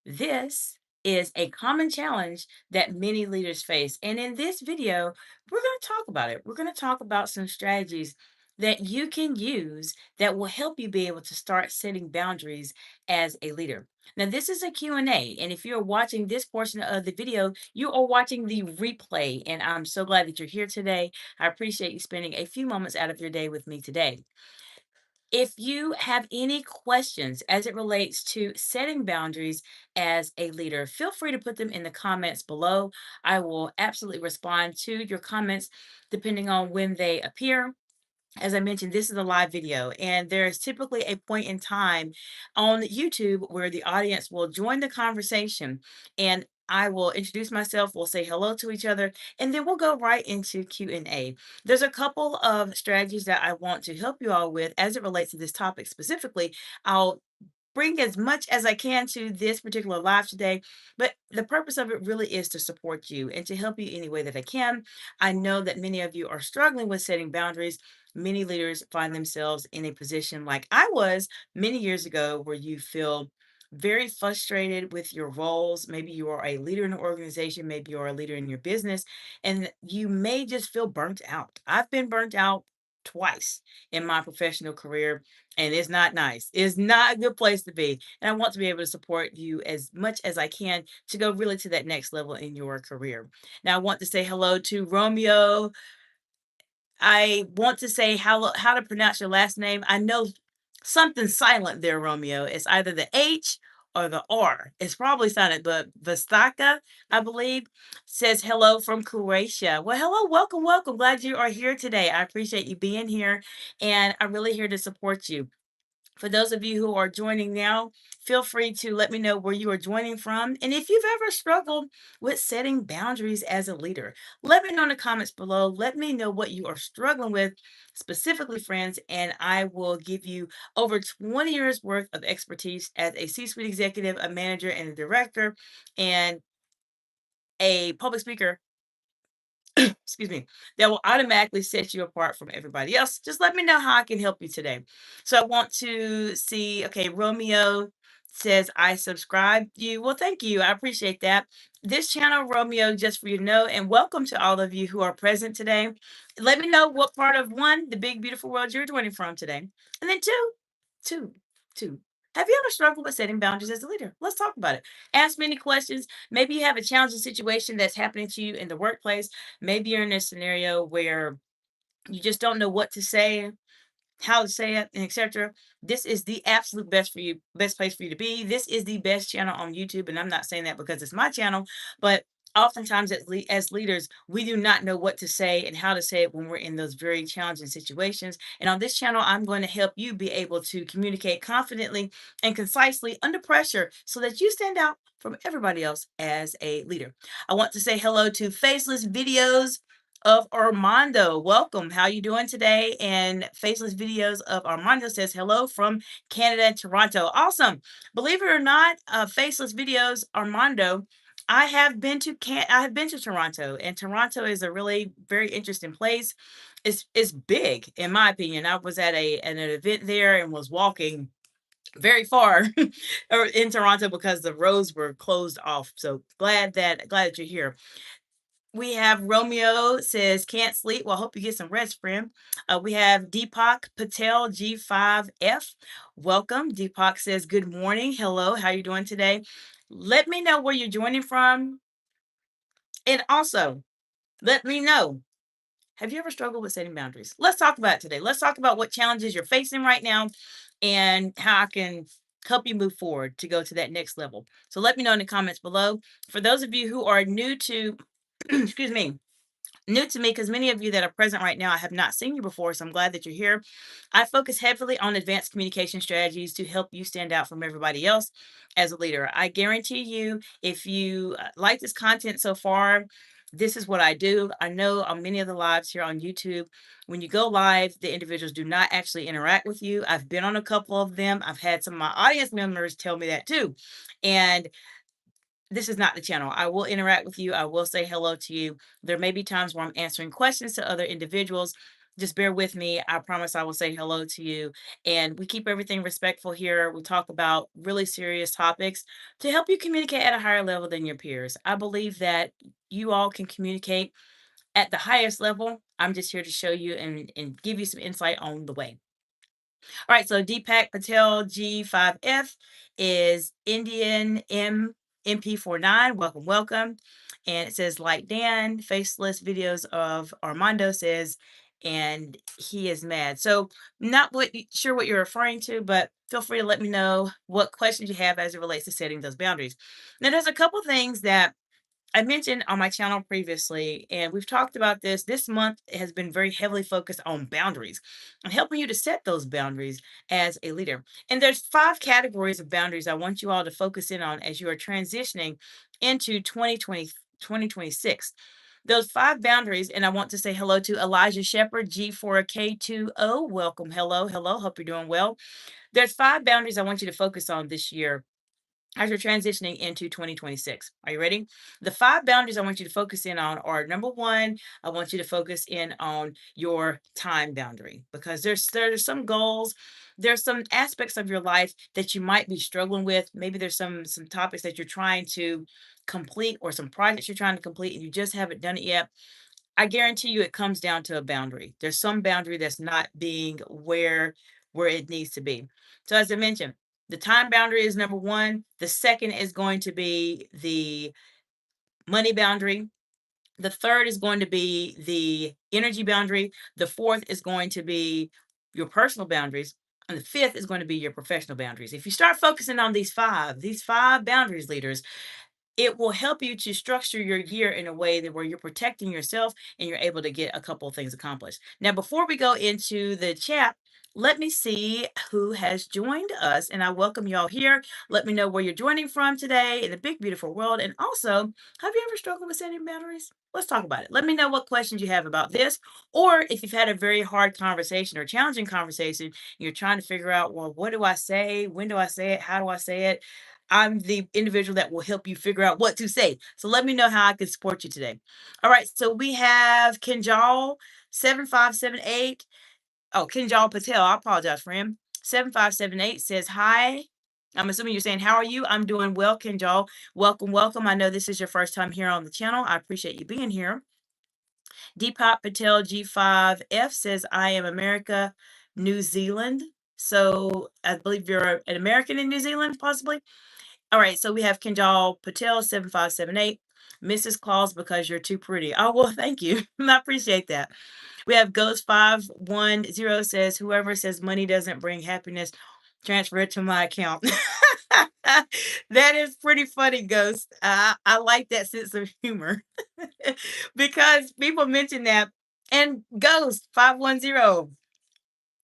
This is a common challenge that many leaders face. And in this video, we're going to talk about it. We're going to talk about some strategies that you can use that will help you be able to start setting boundaries as a leader. Now, this is a Q&A, and if you're watching this portion of the video, you are watching the replay, and I'm so glad that you're here today. I appreciate you spending a few moments out of your day with me today. If you have any questions as it relates to setting boundaries as a leader, feel free to put them in the comments below. I will absolutely respond to your comments depending on when they appear. As I mentioned, this is a live video, and there's typically a point in time on YouTube where the audience will join the conversation, and I will introduce myself, we'll say hello to each other, and then we'll go right into Q&A. There's a couple of strategies that I want to help you all with as it relates to this topic specifically. I'll bring as much as I can to this particular live today, but the purpose of it really is to support you and to help you any way that I can. I know that many of you are struggling with setting boundaries. Many leaders find themselves in a position like I was many years ago, where you feel very frustrated with your roles. Maybe you are a leader in an organization, maybe you're a leader in your business, and you may just feel burnt out. I've been burnt out twice in my professional career, and it's not nice. It's not a good place to be. And I want to be able to support you as much as I can to go really to that next level in your career. Now, I want to say hello to Romeo. I want to say how to pronounce your last name. I know something silent there, Romeo. It's either the H or the R. It's probably silent, but Vistaka, I believe, says hello from Croatia. Well, hello, welcome, welcome. Glad you are here today. I appreciate you being here, and I'm really here to support you. For those of you who are joining now, feel free to let me know where you are joining from. And if you've ever struggled with setting boundaries as a leader, let me know in the comments below. Let me know what you are struggling with specifically, friends, and I will give you over 20 years worth of expertise as a C suite executive, a manager, and a director, and a public speaker, excuse me, that will automatically set you apart from everybody else. Just let me know how I can help you today. So I want to see, okay, Romeo says I subscribe you. Well, thank you. I appreciate that. This channel, Romeo, just for you to know, and welcome to all of you who are present today. Let me know what part of one, the big, beautiful world you're joining from today. And then two, two. Have you ever struggled with setting boundaries as a leader? Let's talk about it. Ask me any questions. Maybe you have a challenging situation that's happening to you in the workplace. Maybe you're in a scenario where you just don't know what to say, how to say it, and etc. This is the absolute best place for you to be. This is the best channel on YouTube, and I'm not saying that because it's my channel, but oftentimes as leaders, we do not know what to say and how to say it when we're in those very challenging situations. And on this channel, I'm going to help you be able to communicate confidently and concisely under pressure so that you stand out from everybody else as a leader. I want to say hello to Faceless Videos of Armando. Welcome. How you doing today? And Faceless Videos of Armando says hello from Canada, Toronto. Awesome. Believe it or not, Faceless Videos Armando, I have been to Toronto, and Toronto is a really very interesting place. It's big in my opinion. I was at an event there and was walking very far or in Toronto because the roads were closed off. So glad that you're here. We have Romeo says, can't sleep. Well, hope you get some rest, friend. We have Deepak Patel G5F. Welcome. Deepak says, good morning. Hello. How you doing today? Let me know where you're joining from. And also, let me know, have you ever struggled with setting boundaries? Let's talk about it today. Let's talk about what challenges you're facing right now and how I can help you move forward to go to that next level. So let me know in the comments below. For those of you who are new to, excuse me, new to me, because many of you that are present right now, I have not seen you before, so I'm glad that you're here. I focus heavily on advanced communication strategies to help you stand out from everybody else as a leader. I guarantee you, if you like this content so far, this is what I do. I know on many of the lives here on YouTube, when you go live, the individuals do not actually interact with you. I've been on a couple of them. I've had some of my audience members tell me that too. And this is not the channel. I will interact with you. I will say hello to you. There may be times where I'm answering questions to other individuals. Just bear with me. I promise I will say hello to you. And we keep everything respectful here. We talk about really serious topics to help you communicate at a higher level than your peers. I believe that you all can communicate at the highest level. I'm just here to show you and give you some insight on the way. All right, so Deepak Patel G5F is Indian MP49. Welcome, welcome. And it says, like Dan, faceless videos of Armando says, and he is mad. So, not sure what you're referring to, but feel free to let me know what questions you have as it relates to setting those boundaries. Now, there's a couple things that I mentioned on my channel previously, and we've talked about this. This month has been very heavily focused on boundaries and helping you to set those boundaries as a leader. And there's 5 categories of boundaries I want you all to focus in on as you are transitioning into 2026. Those 5 boundaries, and I want to say hello to Elijah Shepherd, G4K20. Welcome. Hello, hello. Hope you're doing well. There's 5 boundaries I want you to focus on this year as you're transitioning into 2026. Are you ready? The 5 boundaries I want you to focus in on are: number one, I want you to focus in on your time boundary, because there's some goals, there's some aspects of your life that you might be struggling with. Maybe there's some topics that you're trying to complete, or some projects you're trying to complete and you just haven't done it yet. I guarantee you it comes down to a boundary. There's some boundary that's not being where it needs to be. So as I mentioned, the time boundary is number one. The second is going to be the money boundary. The third is going to be the energy boundary. The fourth is going to be your personal boundaries. And the fifth is going to be your professional boundaries. If you start focusing on these five boundaries, leaders, it will help you to structure your year in a way that where you're protecting yourself and you're able to get a couple of things accomplished. Now, before we go into the chat, let me see who has joined us, and I welcome y'all here. Let me know where you're joining from today in the big, beautiful world. And also, have you ever struggled with setting boundaries? Let's talk about it. Let me know what questions you have about this, or if you've had a very hard conversation or challenging conversation, you're trying to figure out, well, what do I say? When do I say it? How do I say it? I'm the individual that will help you figure out what to say. So let me know how I can support you today. All right. So we have Kinjal 7578. Oh, Kinjal Patel. I apologize for him. 7578 says, hi. I'm assuming you're saying, how are you? I'm doing well, Kinjal. Welcome, welcome. I know this is your first time here on the channel. I appreciate you being here. Deepak Patel G5F says, I am America, New Zealand. So I believe you're an American in New Zealand, possibly. All right, so we have Kinjal Patel 7578. Mrs. Claus, because you're too pretty. Oh, well, thank you. I appreciate that. We have Ghost 510 says, whoever says money doesn't bring happiness, transfer it to my account. That is pretty funny, Ghost. I like that sense of humor because people mention that. And Ghost 510,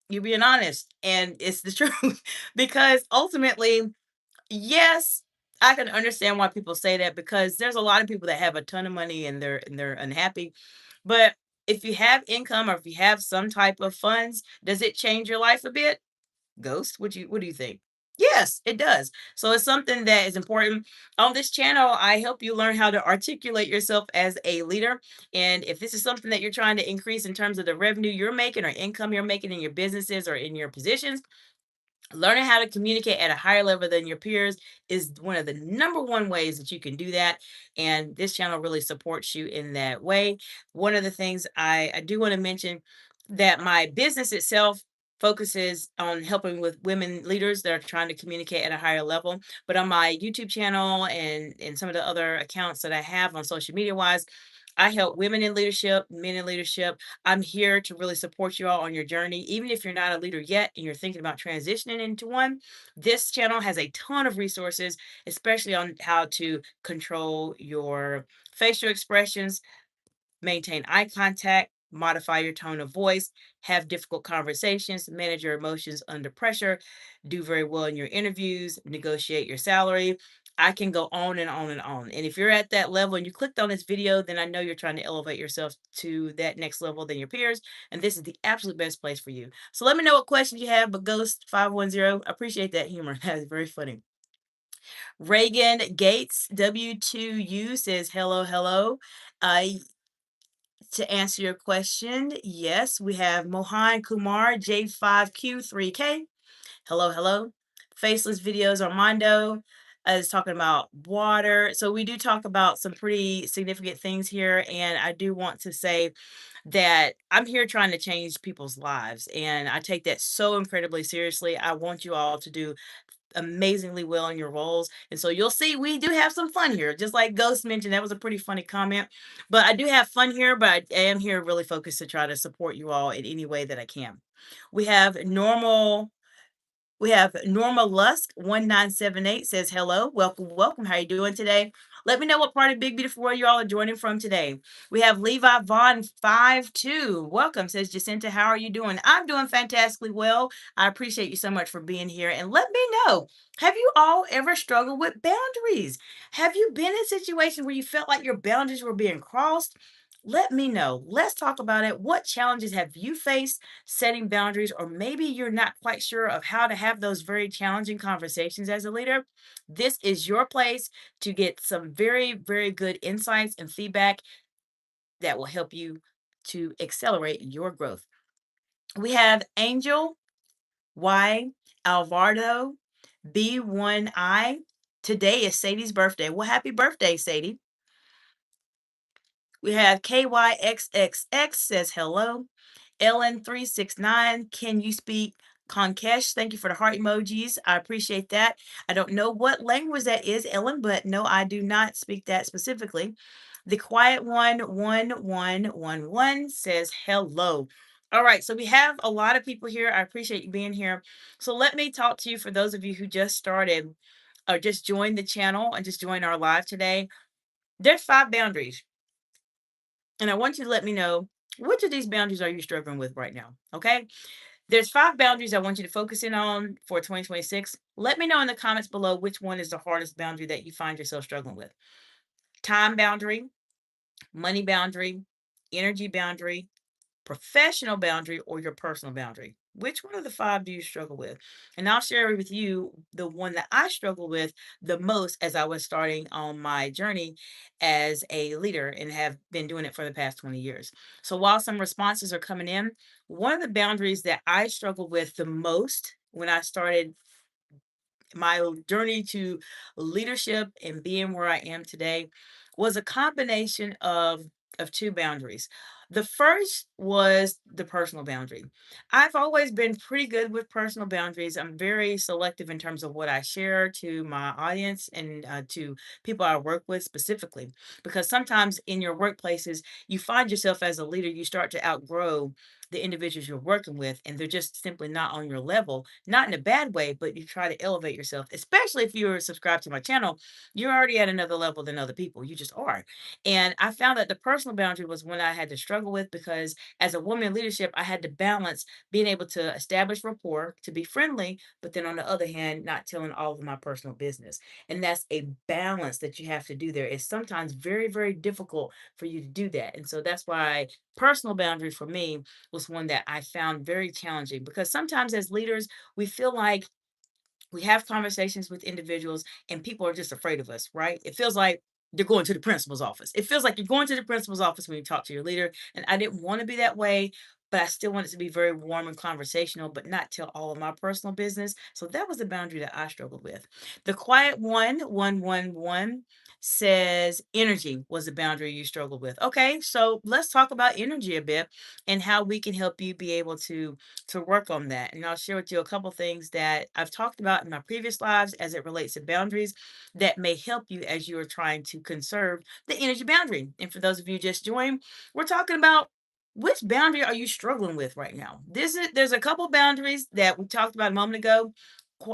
you're being honest, and it's the truth because ultimately, yes, I can understand why people say that, because there's a lot of people that have a ton of money and they're unhappy. But if you have income or if you have some type of funds, does it change your life a bit? Ghost, what do you think? Yes, it does. So it's something that is important. On this channel, I help you learn how to articulate yourself as a leader. And if this is something that you're trying to increase in terms of the revenue you're making or income you're making in your businesses or in your positions, learning how to communicate at a higher level than your peers is one of the number one ways that you can do that. And this channel really supports you in that way. One of the things I do want to mention, that my business itself focuses on helping with women leaders that are trying to communicate at a higher level. But on my YouTube channel and some of the other accounts that I have on social media wise, I help women in leadership, men in leadership. I'm here to really support you all on your journey. Even if you're not a leader yet and you're thinking about transitioning into one, this channel has a ton of resources, especially on how to control your facial expressions, maintain eye contact, modify your tone of voice, have difficult conversations, manage your emotions under pressure, do very well in your interviews, negotiate your salary. I can go on and on and on. And if you're at that level and you clicked on this video, then I know you're trying to elevate yourself to that next level than your peers. And this is the absolute best place for you. So let me know what questions you have. But Ghost 510, appreciate that humor. That's very funny. Reagan Gates W2U says, hello, hello. Uh, to answer your question, yes, we have Mohan Kumar J5Q3K. Hello, hello. Faceless Videos Armando is talking about water. So we do talk about some pretty significant things here. And I do want to say that I'm here trying to change people's lives. And I take that so incredibly seriously. I want you all to do amazingly well in your roles. And so you'll see we do have some fun here. Just like Ghost mentioned, that was a pretty funny comment. But I do have fun here, but I am here really focused to try to support you all in any way that I can. We have Norma Lusk 1978 says, "Hello, welcome, welcome. How you doing today? Let me know what part of Big Beautiful World you all are joining from today." We have Levi Vaughn 52. Welcome, says Jacinta. How are you doing? I'm doing fantastically well. I appreciate you so much for being here. And let me know, have you all ever struggled with boundaries? Have you been in a situation where you felt like your boundaries were being crossed? Let me know. Let's talk about it. What challenges have you faced setting boundaries, or maybe you're not quite sure of how to have those very challenging conversations as a leader? This is your place to get some very, very good insights and feedback that will help you to accelerate your growth. We have Angel Y Alvarado B1I. Today is Sadie's birthday. Well, happy birthday, Sadie. We have KYXXX says hello. Ellen369, can you speak Conkesh? Thank you for the heart emojis. I appreciate that. I don't know what language that is, Ellen, but no, I do not speak that specifically. The quiet one, 1111 says hello. All right, so we have a lot of people here. I appreciate you being here. So let me talk to you for those of you who just started or just joined the channel and just joined our live today. There's 5 boundaries. And I want you to let me know, which of these boundaries are you struggling with right now? Okay. There's 5 boundaries I want you to focus in on for 2026. Let me know in the comments below which one is the hardest boundary that you find yourself struggling with. Time boundary, money boundary, energy boundary, professional boundary, or your personal boundary. Which one of the 5 do you struggle with? And I'll share with you the one that I struggle with the most as I was starting on my journey as a leader and have been doing it for the past 20 years. So while some responses are coming in, one of the boundaries that I struggled with the most when I started my journey to leadership and being where I am today was a combination of 2 boundaries. The first was the personal boundary. I've always been pretty good with personal boundaries. I'm very selective in terms of what I share to my audience and to people I work with specifically, because sometimes in your workplaces, you find yourself as a leader, you start to outgrow the individuals you're working with, and they're just simply not on your level, not in a bad way, but you try to elevate yourself, especially if you're subscribed to my channel. You're already at another level than other people, you just are. And I found that the personal boundary was one I had to struggle with, because as a woman in leadership, I had to balance being able to establish rapport, to be friendly, but then on the other hand, not telling all of my personal business. And that's a balance that you have to do there. It's sometimes very, very difficult for you to do that. And so that's why personal boundary for me was one that I found very challenging, because sometimes as leaders, we feel like we have conversations with individuals and people are just afraid of us, right? It feels like they're going to the principal's office. It feels like you're going to the principal's office when you talk to your leader. And I didn't want to be that way, but I still wanted to be very warm and conversational, but not tell all of my personal business. So that was the boundary that I struggled with. The quiet one, 111, says energy was the boundary you struggled with. Okay, so let's talk about energy a bit and how we can help you be able to work on that. And I'll share with you a couple things that I've talked about in my previous lives as it relates to boundaries that may help you as you are trying to conserve the energy boundary. And for those of you just joined, we're talking about, which boundary are you struggling with right now? There's a couple boundaries that we talked about a moment ago.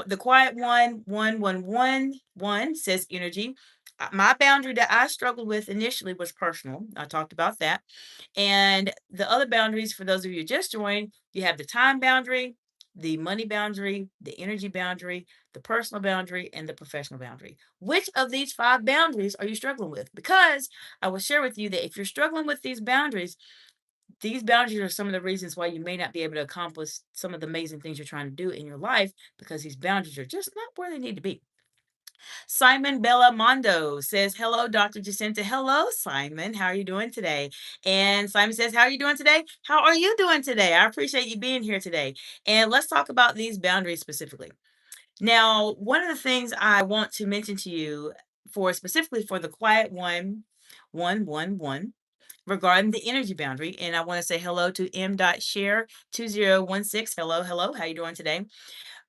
The quiet one, 1111 says energy. My boundary that I struggled with initially was personal. I talked about that. And the other boundaries, for those of you who just joined, you have the time boundary, the money boundary, the energy boundary, the personal boundary, and the professional boundary. Which of these 5 boundaries are you struggling with? Because I will share with you that if you're struggling with these boundaries are some of the reasons why you may not be able to accomplish some of the amazing things you're trying to do in your life, because these boundaries are just not where they need to be. Simon Bellamondo says, "Hello, Dr. Jacinta." Hello, Simon. How are you doing today? And Simon says, "How are you doing today? How are you doing today? I appreciate you being here today." And let's talk about these boundaries specifically. Now, one of the things I want to mention to you for specifically for the quiet one regarding the energy boundary, and I want to say hello to M. Share 2016. Hello, hello. How you doing today?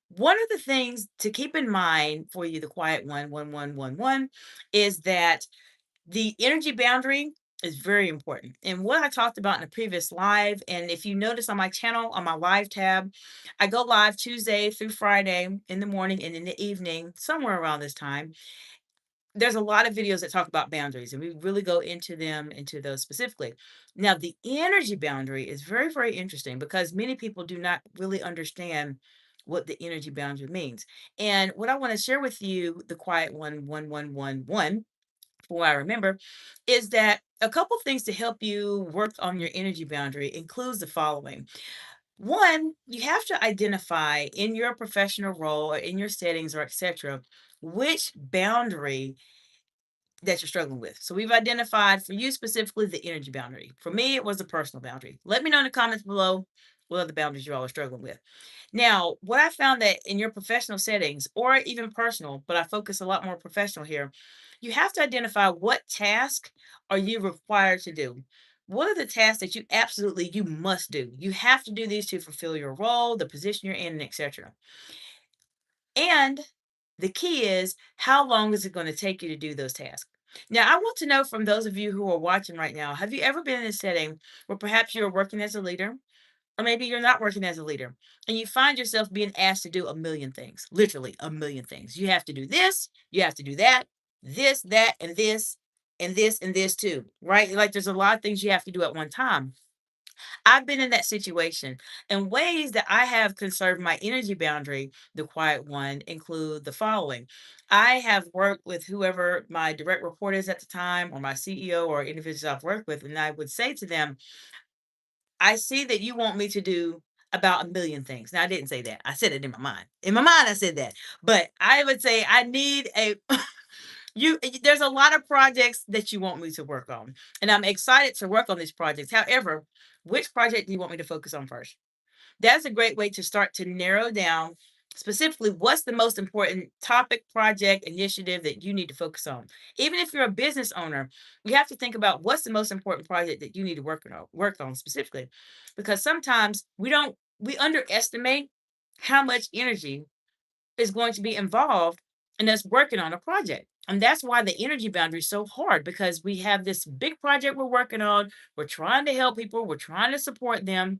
One of the things to keep in mind for you, the quiet one, is that the energy boundary is very important. And what I talked about in a previous live, and if you notice on my channel, on my live tab, I go live Tuesday through Friday in the morning and in the evening, somewhere around this time. There's a lot of videos that talk about boundaries, and we really go into them, into those specifically. Now, the energy boundary is very, very interesting because many people do not really understand what the energy boundary means. And what I want to share with you, the quiet one, before I remember, is that a couple things to help you work on your energy boundary includes the following. One, you have to identify in your professional role or in your settings or etc. which boundary that you're struggling with. So we've identified for you specifically the energy boundary. For me, it was the personal boundary. Let me know in the comments below what other boundaries you all are struggling with. Now, what I found that in your professional settings or even personal, but I focus a lot more professional here, you have to identify what task are you required to do. What are the tasks that you must do? You have to do these to fulfill your role, the position you're in, and etc. And the key is how long is it going to take you to do those tasks? Now, I want to know from those of you who are watching right now, have you ever been in a setting where perhaps you're working as a leader, or maybe you're not working as a leader, and you find yourself being asked to do a million things, literally a million things? You have to do this, you have to do that, that, and this, and this, and this too, right? Like there's a lot of things you have to do at one time. I've been in that situation. And ways that I have conserved my energy boundary, the quiet one, include the following. I have worked with whoever my direct report is at the time, or my CEO, or individuals I've worked with, and I would say to them, I see that you want me to do about a million things. Now, I didn't say that. I said it in my mind. In my mind, I said that. But I would say I need a there's a lot of projects that you want me to work on. And I'm excited to work on these projects. However, which project do you want me to focus on first? That's a great way to start to narrow down specifically what's the most important topic, project, initiative that you need to focus on. Even if you're a business owner, you have to think about what's the most important project that you need to work on specifically. Because sometimes we underestimate how much energy is going to be involved in us working on a project. And that's why the energy boundary is so hard because we have this big project we're working on. We're trying to help people, we're trying to support them,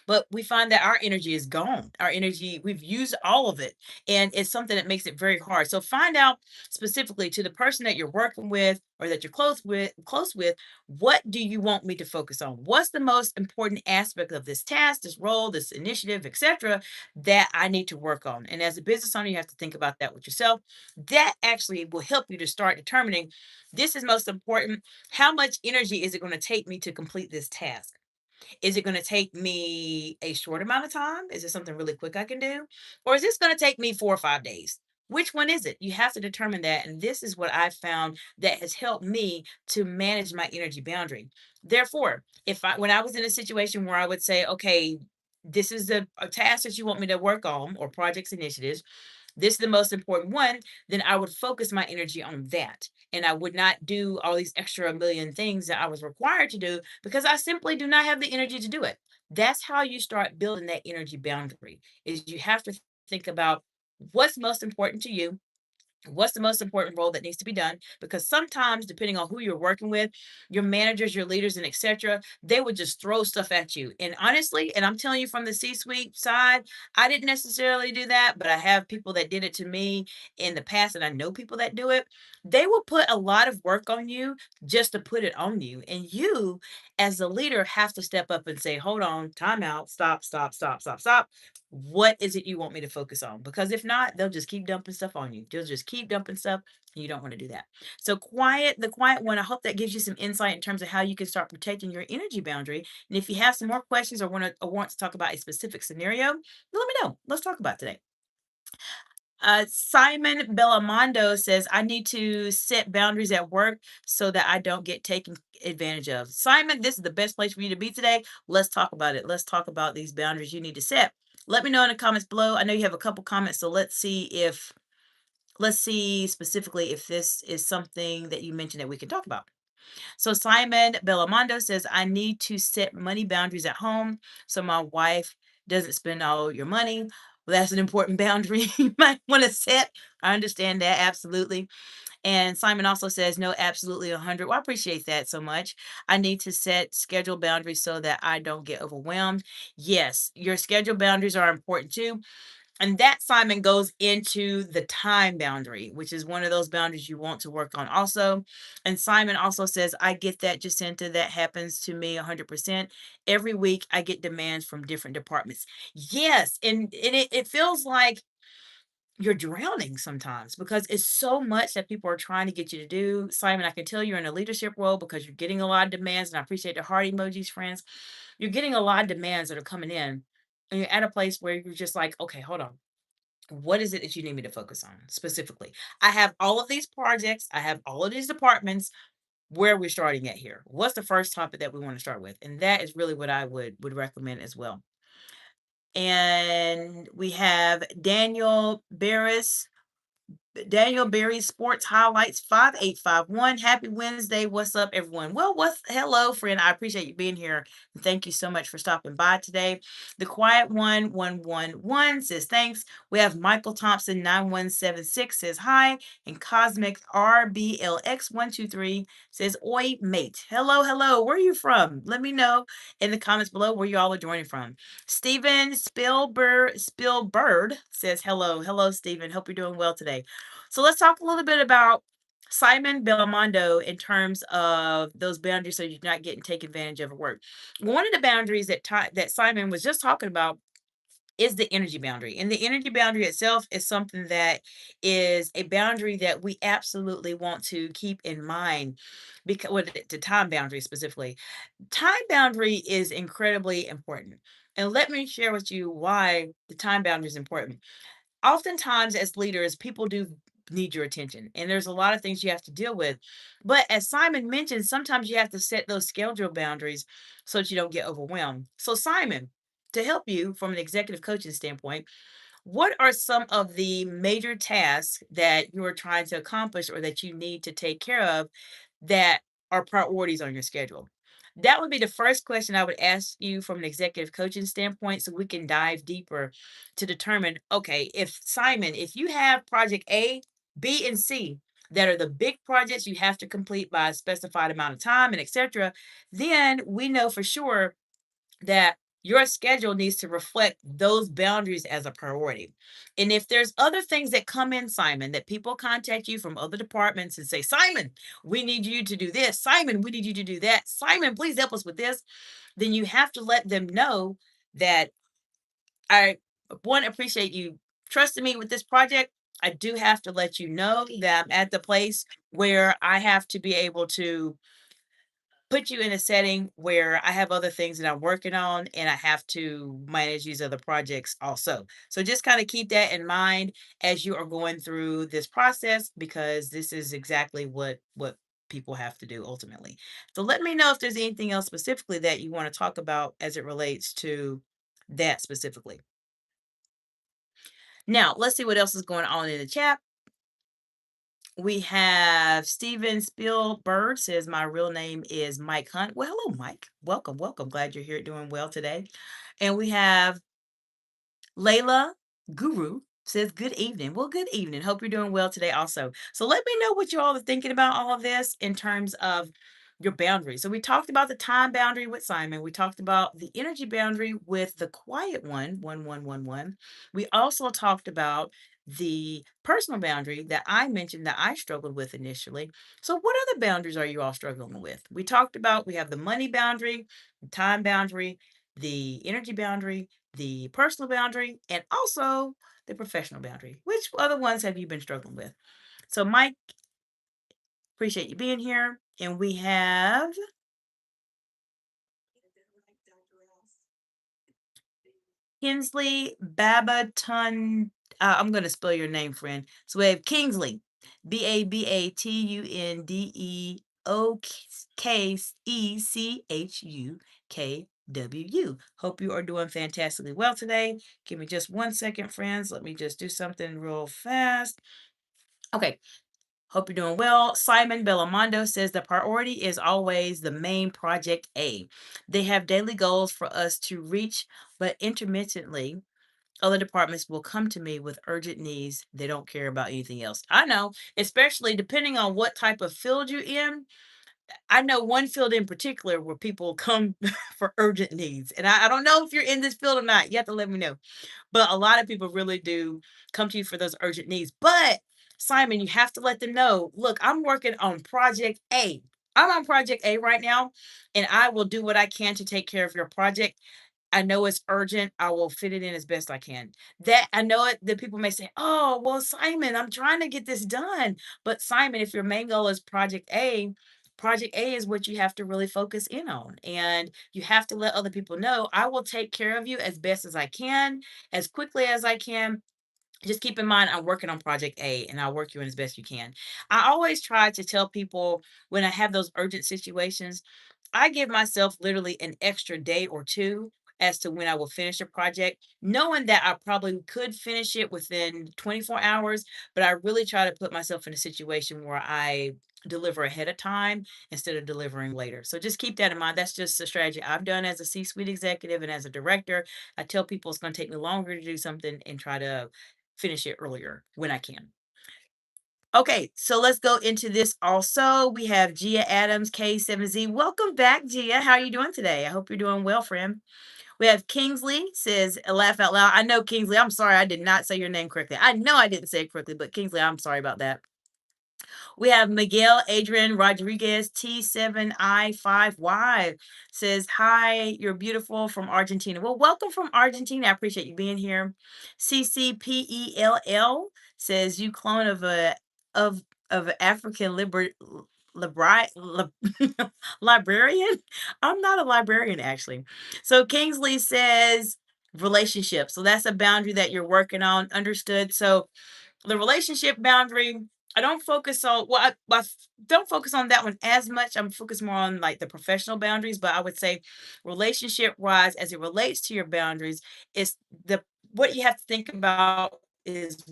but we find that our energy is gone. Our energy, we've used all of it. And it's something that makes it very hard. So find out specifically to the person that you're working with or that you're close with, what do you want me to focus on? What's the most important aspect of this task, this role, this initiative, etc., that I need to work on? And as a business owner, you have to think about that with yourself. That actually will help you to start determining this is most important. How much energy is it going to take me to complete this task? Is it going to take me a short amount of time? Is it something really quick I can do? Or is this going to take me 4 or 5 days? Which one is it? You have to determine that. And this is what I've found that has helped me to manage my energy boundary. Therefore, when I was in a situation where I would say, okay, this is a task that you want me to work on or projects initiatives, this is the most important one, then I would focus my energy on that. And I would not do all these extra million things that I was required to do because I simply do not have the energy to do it. That's how you start building that energy boundary. Is you have to think about what's most important to you, what's the most important role that needs to be done, because sometimes depending on who you're working with, your managers, your leaders, and etc., they would just throw stuff at you. And honestly, and I'm telling you from the C-suite side, I didn't necessarily do that, but I have people that did it to me in the past, and I know people that do it. They will put a lot of work on you just to put it on you, and you as the leader have to step up and say, hold on, time out, stop, stop, stop, stop, stop. What is it you want me to focus on? Because if not, they'll just keep dumping stuff on you. They'll just keep dumping stuff. And you don't want to do that. So the quiet one, I hope that gives you some insight in terms of how you can start protecting your energy boundary. And if you have some more questions or want to talk about a specific scenario, let me know. Let's talk about it today. Simon Bellamondo says, I need to set boundaries at work so that I don't get taken advantage of. Simon, this is the best place for you to be today. Let's talk about it. Let's talk about these boundaries you need to set. Let me know in the comments below. I know you have a couple comments, so let's see specifically if this is something that you mentioned that we can talk about. So Simon Bellamondo says, I need to set money boundaries at home so my wife doesn't spend all your money. Well, that's an important boundary you might want to set. I understand that absolutely. And Simon also says, no, absolutely 100. Well, I appreciate that so much. I need to set schedule boundaries so that I don't get overwhelmed. Yes, your schedule boundaries are important too. And that, Simon, goes into the time boundary, which is one of those boundaries you want to work on also. And Simon also says, I get that, Jacinta. That happens to me 100%. Every week, I get demands from different departments. Yes. And it feels like you're drowning sometimes because it's so much that people are trying to get you to do. Simon, I can tell you're in a leadership role because you're getting a lot of demands. And I appreciate the heart emojis, friends. You're getting a lot of demands that are coming in. And you're at a place where you're just like, okay, hold on, what is it that you need me to focus on specifically? I have all of these projects, I have all of these departments. Where are we starting at here? What's the first topic that we want to start with? And that is really what I would recommend as well. And we have Daniel Berry Sports Highlights 5851. Happy Wednesday. What's up, everyone? Well, hello, friend. I appreciate you being here. Thank you so much for stopping by today. The Quiet One 111 says thanks. We have Michael Thompson 9176 says hi. And Cosmic RBLX 123 says oi mate. Hello, hello. Where are you from? Let me know in the comments below where you all are joining from. Steven Spielberg says hello. Hello, Steven. Hope you're doing well today. So let's talk a little bit about Simon Belmondo in terms of those boundaries so you're not getting taken advantage of at work. One of the boundaries that Simon was just talking about is the energy boundary. And the energy boundary itself is something that is a boundary that we absolutely want to keep in mind because the time boundary specifically. Time boundary is incredibly important. And let me share with you why the time boundary is important. Oftentimes as leaders, people do need your attention and there's a lot of things you have to deal with. But as Simon mentioned, sometimes you have to set those schedule boundaries so that you don't get overwhelmed. So Simon, to help you from an executive coaching standpoint, what are some of the major tasks that you are trying to accomplish or that you need to take care of that are priorities on your schedule? That would be the first question I would ask you from an executive coaching standpoint so we can dive deeper to determine, okay, if Simon, if you have project A, B, and C that are the big projects you have to complete by a specified amount of time and etc., then we know for sure that your schedule needs to reflect those boundaries as a priority. And if there's other things that come in, Simon, that people contact you from other departments and say, Simon, we need you to do this. Simon, we need you to do that. Simon, please help us with this. Then you have to let them know that I, one, appreciate you trusting me with this project. I do have to let you know that I'm at the place where I have to be able to put you in a setting where I have other things that I'm working on and I have to manage these other projects also. So just kind of keep that in mind as you are going through this process because this is exactly what people have to do ultimately. So let me know if there's anything else specifically that you want to talk about as it relates to that specifically. Now, let's see what else is going on in the chat. We have Steven Spielberg says, my real name is Mike Hunt. Well, hello, Mike. Welcome, welcome. Glad you're here doing well today. And we have Layla Guru says, good evening. Well, good evening. Hope you're doing well today also. So let me know what you all are thinking about all of this in terms of your boundaries. So we talked about the time boundary with Simon. We talked about the energy boundary with the quiet one, 1111. We also talked about the personal boundary that I mentioned that I struggled with initially. So what other boundaries are you all struggling with? We talked about we have the money boundary, the time boundary, the energy boundary, the personal boundary, and also the professional boundary. Which other ones have you been struggling with? So, Mike, appreciate you being here. And we have Kinsley Babaton I'm gonna spell your name, friend. So we have Kingsley, Babatendeukechechu. Hope you are doing fantastically well today. Give me just 1 second, friends. Let me just do something real fast. Okay. Hope you're doing well. Simon Bellamondo says the priority is always the main project A. They have daily goals for us to reach, but intermittently, other departments will come to me with urgent needs. They don't care about anything else. I know, especially depending on what type of field you're in. I know one field in particular where people come for urgent needs. And I don't know if you're in this field or not. You have to let me know. But a lot of people really do come to you for those urgent needs. But Simon, you have to let them know, look, I'm working on project A. I'm on project A right now, and I will do what I can to take care of your project. I know it's urgent. I will fit it in as best I can. That I know it that people may say, "Oh, well, Simon, I'm trying to get this done." But Simon, if your main goal is project A is what you have to really focus in on. And you have to let other people know, I will take care of you as best as I can, as quickly as I can. Just keep in mind, I'm working on project A and I'll work you in as best you can. I always try to tell people when I have those urgent situations, I give myself literally an extra day or two as to when I will finish a project, knowing that I probably could finish it within 24 hours, but I really try to put myself in a situation where I deliver ahead of time instead of delivering later. So just keep that in mind. That's just a strategy I've done as a C-suite executive and as a director. I tell people it's going to take me longer to do something and try to finish it earlier when I can. Okay, so let's go into this also. We have Gia Adams, K7Z. Welcome back, Gia. How are you doing today? I hope you're doing well, friend. We have Kingsley says, laugh out loud. I know, Kingsley. I'm sorry. I did not say your name correctly. I know I didn't say it correctly, but Kingsley, I'm sorry about that. We have Miguel Adrian Rodriguez T7I5Y says, "Hi, you're beautiful from Argentina." Well, welcome from Argentina. I appreciate you being here. CCPELL says, "You clone of a of of a African librarian." I'm not a librarian actually. So Kingsley says relationship. So that's a boundary that you're working on. Understood. So the relationship boundary, I don't focus on don't focus on that one as much. I'm focused more on like the professional boundaries, but I would say relationship wise, as it relates to your boundaries, is the what you have to think about is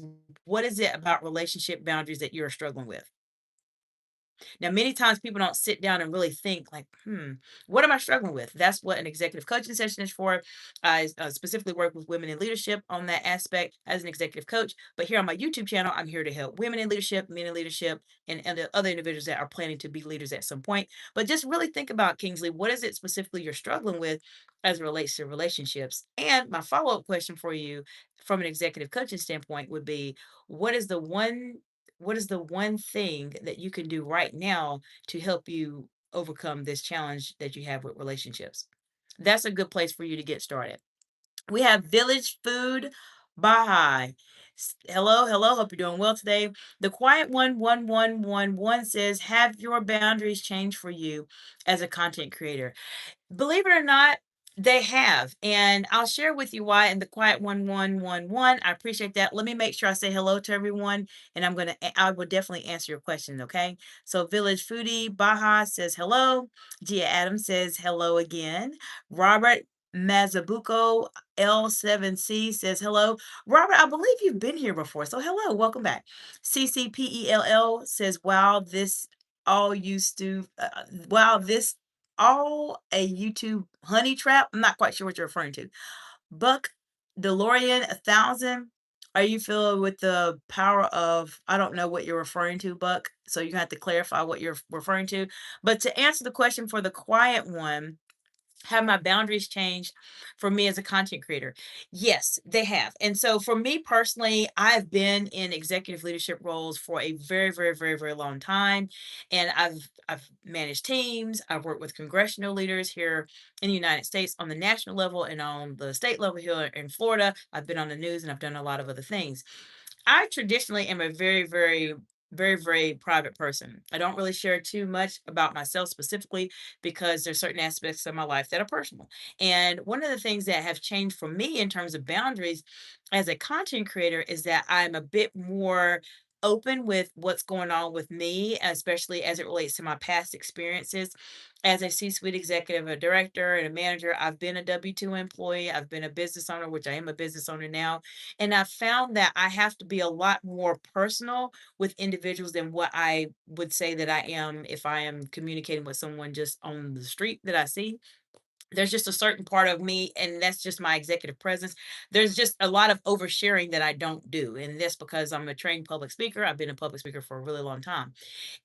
what is it about relationship boundaries that you're struggling with? Now, many times people don't sit down and really think like, what am I struggling with? That's what an executive coaching session is for. I specifically work with women in leadership on that aspect as an executive coach. But here on my YouTube channel, I'm here to help women in leadership, men in leadership, and the other individuals that are planning to be leaders at some point. But just really think about, Kingsley, what is it specifically you're struggling with as it relates to relationships? And my follow-up question for you from an executive coaching standpoint would be, what is the one what is the one thing that you can do right now to help you overcome this challenge that you have with relationships? That's a good place for you to get started. We have Village Food Baha'i. Hello, hello. Hope you're doing well today. The Quiet One says, "Have your boundaries changed for you as a content creator?" Believe it or not, they have, and I'll share with you why in the quiet 1111. I appreciate that. Let me make sure I say hello to everyone, and I will definitely answer your question, okay? So Village Foodie Baja says hello. Gia Adams says hello again. Robert Mazabuco L7C says hello. Robert, I believe you've been here before, so hello, welcome back. CCPELL says, wow, this all used to, wow, this all a YouTube honey trap? I'm not quite sure what you're referring to. Buck DeLorean 1000. Are you filled with the power of I don't know what you're referring to, Buck. So you have to clarify what you're referring to. But to answer the question for the quiet one, have my boundaries changed for me as a content creator? Yes, they have. And so for me personally, I've been in executive leadership roles for a very, very, very, very long time. And I've managed teams, I've worked with congressional leaders here in the United States on the national level and on the state level here in Florida. I've been on the news and I've done a lot of other things. I traditionally am a very, very very, very private person. I don't really share too much about myself specifically because there's certain aspects of my life that are personal. And one of the things that have changed for me in terms of boundaries as a content creator is that I'm a bit more open with what's going on with me, especially as it relates to my past experiences. As a C-suite executive, a director, and a manager, I've been a W-2 employee, I've been a business owner, which I am a business owner now, and I've found that I have to be a lot more personal with individuals than what I would say that I am if I am communicating with someone just on the street that I see. There's just a certain part of me, and that's just my executive presence. There's just a lot of oversharing that I don't do. And that's because I'm a trained public speaker. I've been a public speaker for a really long time.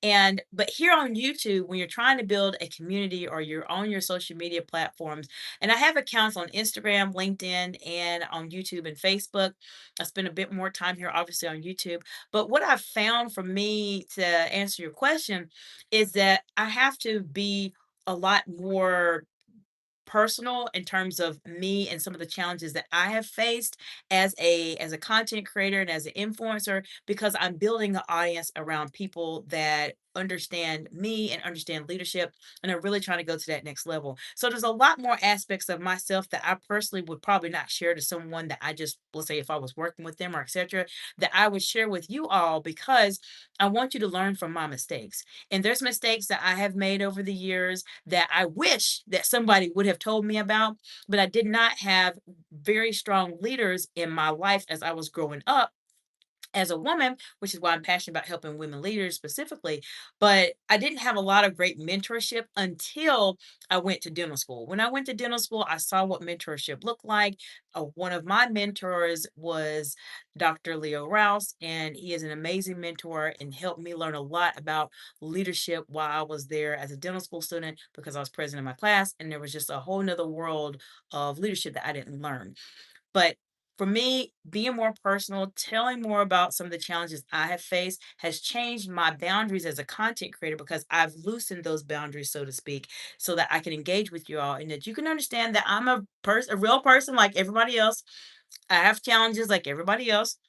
And but here on YouTube, when you're trying to build a community or you're on your social media platforms, and I have accounts on Instagram, LinkedIn, and on YouTube and Facebook. I spend a bit more time here, obviously, on YouTube. But what I've found for me to answer your question is that I have to be a lot more personal in terms of me and some of the challenges that I have faced as a content creator and as an influencer because I'm building an audience around people that understand me and understand leadership and are really trying to go to that next level. So there's a lot more aspects of myself that I personally would probably not share to someone that I just, let's say if I was working with them or etc., that I would share with you all because I want you to learn from my mistakes. And there's mistakes that I have made over the years that I wish that somebody would have told me about, but I did not have very strong leaders in my life as I was growing up as a woman, which is why I'm passionate about helping women leaders specifically. But I didn't have a lot of great mentorship until I went to dental school. When I went to dental school, I saw what mentorship looked like. One of my mentors was Dr. Leo Rouse, and he is an amazing mentor and helped me learn a lot about leadership while I was there as a dental school student because I was president of my class. And there was just a whole nother world of leadership that I didn't learn. But for me, being more personal, telling more about some of the challenges I have faced has changed my boundaries as a content creator because I've loosened those boundaries, so to speak, so that I can engage with you all and that you can understand that I'm a real person like everybody else. I have challenges like everybody else.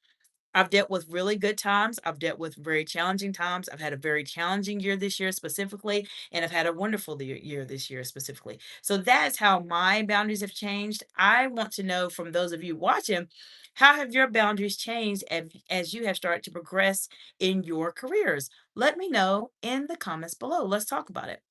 I've dealt with really good times. I've dealt with very challenging times. I've had a very challenging year this year specifically, and I've had a wonderful year this year specifically. So that is how my boundaries have changed. I want to know from those of you watching, how have your boundaries changed as you have started to progress in your careers? Let me know in the comments below. Let's talk about it.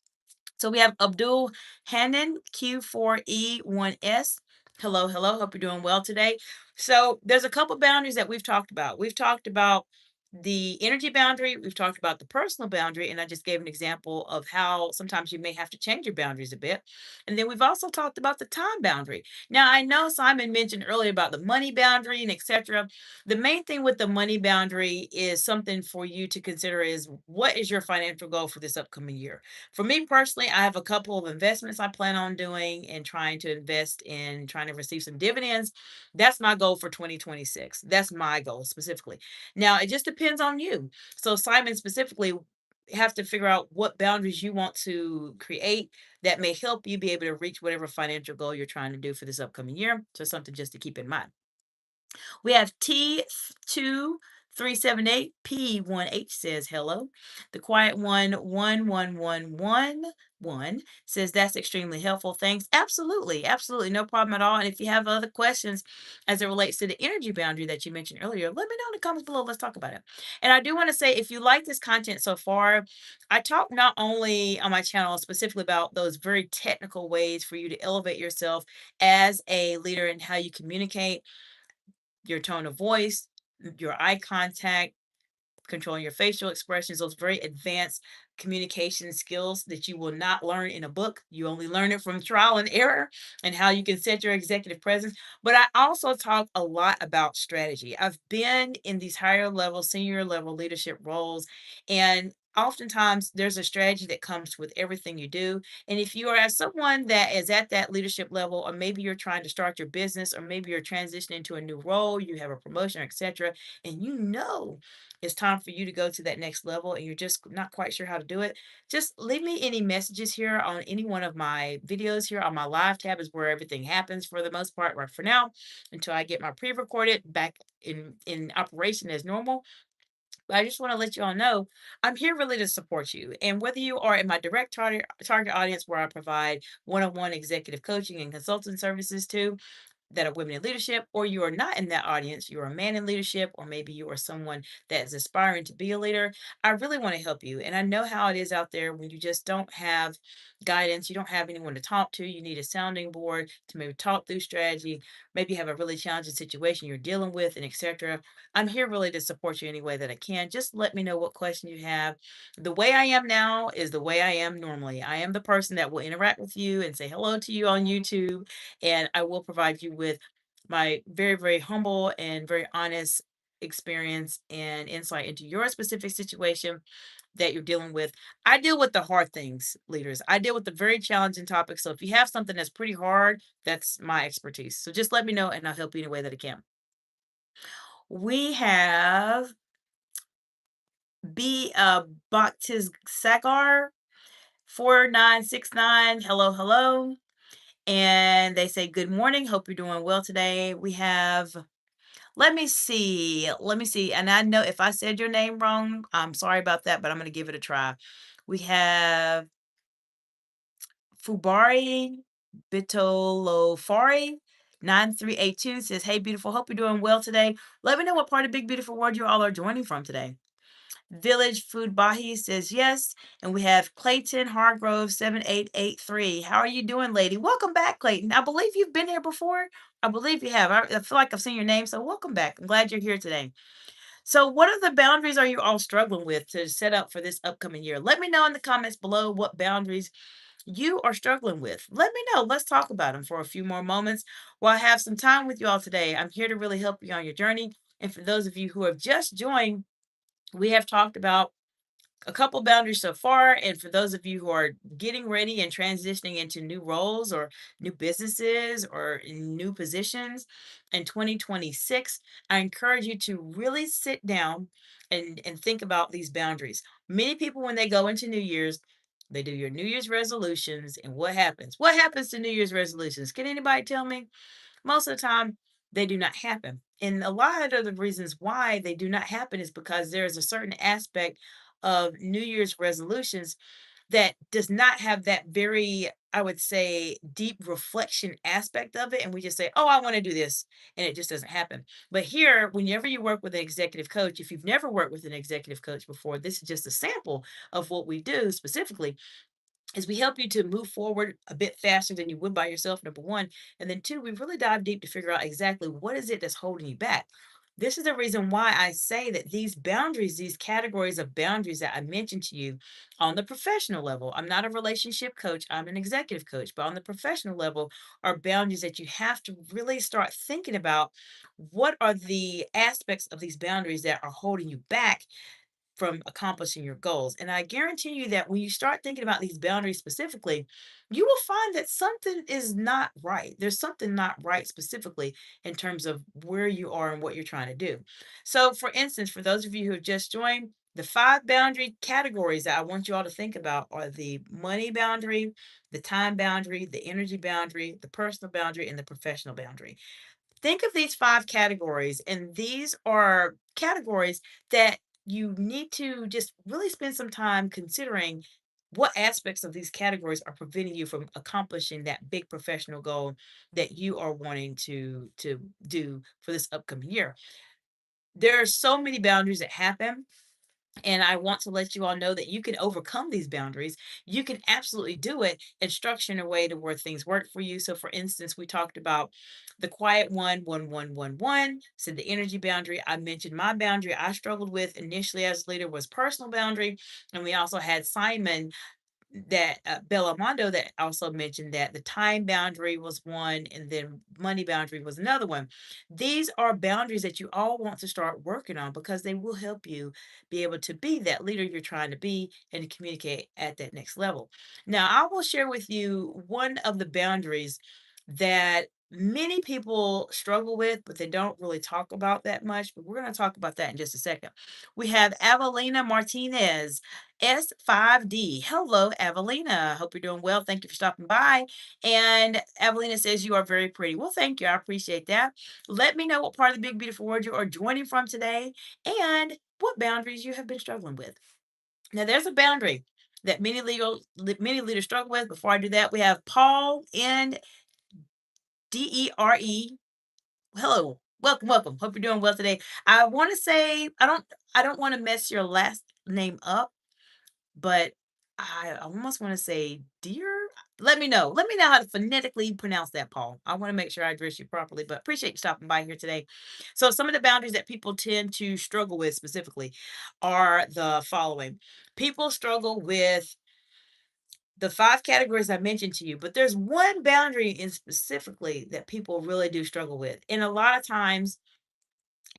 So we have Abdul Hanan Q4E1S. Hello, hello. Hope you're doing well today. So there's a couple boundaries that we've talked about. We've talked about the energy boundary, we've talked about the personal boundary, and I just gave an example of how sometimes you may have to change your boundaries a bit. And then we've also talked about the time boundary. Now, I know Simon mentioned earlier about the money boundary and etc. The main thing with the money boundary is something for you to consider is what is your financial goal for this upcoming year? For me personally, I have a couple of investments I plan on doing and trying to invest in trying to receive some dividends. That's my goal for 2026. That's my goal specifically. Now, it just depends on you. So, Simon specifically have to figure out what boundaries you want to create that may help you be able to reach whatever financial goal you're trying to do for this upcoming year. So, something just to keep in mind. We have T2378 P1H says hello. The quiet one 11111 says that's extremely helpful. Thanks. Absolutely. Absolutely. No problem at all. And if you have other questions as it relates to the energy boundary that you mentioned earlier, let me know in the comments below. Let's talk about it. And I do want to say if you like this content so far, I talk not only on my channel specifically about those very technical ways for you to elevate yourself as a leader and how you communicate your tone of voice, your eye contact, controlling your facial expressions, those very advanced communication skills that you will not learn in a book. You only learn it from trial and error and how you can set your executive presence. But I also talk a lot about strategy. I've been in these higher level, senior level leadership roles, and oftentimes there's a strategy that comes with everything you do. And if you are as someone that is at that leadership level, or maybe you're trying to start your business, or maybe you're transitioning to a new role, you have a promotion, etc., and you know it's time for you to go to that next level and you're just not quite sure how to do it, just leave me any messages here on any one of my videos here on my live tab is where everything happens for the most part right for now until I get my pre-recorded back in operation as normal. But I just want to let you all know I'm here really to support you. And whether you are in my direct target audience where I provide one on one executive coaching and consulting services to, that are women in leadership, or you are not in that audience, you're a man in leadership, or maybe you are someone that is aspiring to be a leader, I really want to help you. And I know how it is out there when you just don't have guidance, you don't have anyone to talk to, you need a sounding board to maybe talk through strategy, maybe you have a really challenging situation you're dealing with, and etc. I'm here really to support you any way that I can. Just let me know what question you have. The way I am now is the way I am normally. I am the person that will interact with you and say hello to you on YouTube, and I will provide you with my very, very humble and very honest experience and insight into your specific situation that you're dealing with. I deal with the hard things, leaders. I deal with the very challenging topics. So if you have something that's pretty hard, that's my expertise. So just let me know and I'll help you in a way that I can. We have B Baptist Sagar 4969. Hello, hello. And they say, good morning. Hope you're doing well today. We have, let me see. Let me see. And I know if I said your name wrong, I'm sorry about that, but I'm going to give it a try. We have Fubari Bitolofari 9382 says, hey, beautiful. Hope you're doing well today. Let me know what part of Big Beautiful World you all are joining from today. Village Food Bahi says yes. And we have Clayton Hargrove 7883. How are you doing, lady? Welcome back, Clayton. I believe you've been here before. I believe you have. I feel like I've seen your name, so welcome back. I'm glad you're here today. So, what are the boundaries are you all struggling with to set up for this upcoming year? Let me know in the comments below what boundaries you are struggling with. Let me know. Let's talk about them for a few more moments while I have some time with you all today. I'm here to really help you on your journey. And for those of you who have just joined, we have talked about a couple boundaries so far. And for those of you who are getting ready and transitioning into new roles or new businesses or new positions in 2026, I encourage you to really sit down and think about these boundaries. Many people, when they go into New Year's, they do your New Year's resolutions. And what happens? What happens to New Year's resolutions? Can anybody tell me? Most of the time, they do not happen. And a lot of the reasons why they do not happen is because there is a certain aspect of New Year's resolutions that does not have that very, I would say, deep reflection aspect of it. And we just say, oh, I want to do this. And it just doesn't happen. But here, whenever you work with an executive coach, if you've never worked with an executive coach before, this is just a sample of what we do specifically is we help you to move forward a bit faster than you would by yourself, number one. And then two, we really dive deep to figure out exactly what is it that's holding you back. This is the reason why I say that these boundaries, these categories of boundaries that I mentioned to you on the professional level, I'm not a relationship coach, I'm an executive coach, but on the professional level are boundaries that you have to really start thinking about. What are the aspects of these boundaries that are holding you back from accomplishing your goals? And I guarantee you that when you start thinking about these boundaries specifically, you will find that something is not right. There's something not right specifically in terms of where you are and what you're trying to do. So, for instance, for those of you who have just joined, the five boundary categories that I want you all to think about are the money boundary, the time boundary, the energy boundary, the personal boundary, and the professional boundary. Think of these 5 categories, and these are categories that you need to just really spend some time considering what aspects of these categories are preventing you from accomplishing that big professional goal that you are wanting to do for this upcoming year. There are so many boundaries that happen, and I want to let you all know that you can overcome these boundaries. You can absolutely do it and structure in a way to where things work for you. So, for instance, we talked about the quiet one. So, the energy boundary. I mentioned my boundary I struggled with initially as a leader was personal boundary. And we also had Simon that Bellamondo that also mentioned that the time boundary was one, and then money boundary was another one. These are boundaries that you all want to start working on because they will help you be able to be that leader you're trying to be and to communicate at that next level. Now, I will share with you one of the boundaries that many people struggle with, but they don't really talk about that much. But we're going to talk about that in just a second. We have Avelina Martinez. S5D. Hello, Evelina. Hope you're doing well. Thank you for stopping by. And Evelina says you are very pretty. Well, thank you. I appreciate that. Let me know what part of the Big Beautiful World you are joining from today. And what boundaries you have been struggling with. Now, there's a boundary that many leaders struggle with. Before I do that, we have Paul and Dere. Hello, welcome, welcome. Hope you're doing well today. I want to say I don't want to mess your last name up, but I almost want to say dear. Let me know. Let me know how to phonetically pronounce that, Paul. I want to make sure I address you properly, but appreciate you stopping by here today. So, some of the boundaries that people tend to struggle with specifically are the following. People struggle with the five categories I mentioned to you, but there's one boundary in specifically that people really do struggle with. And a lot of times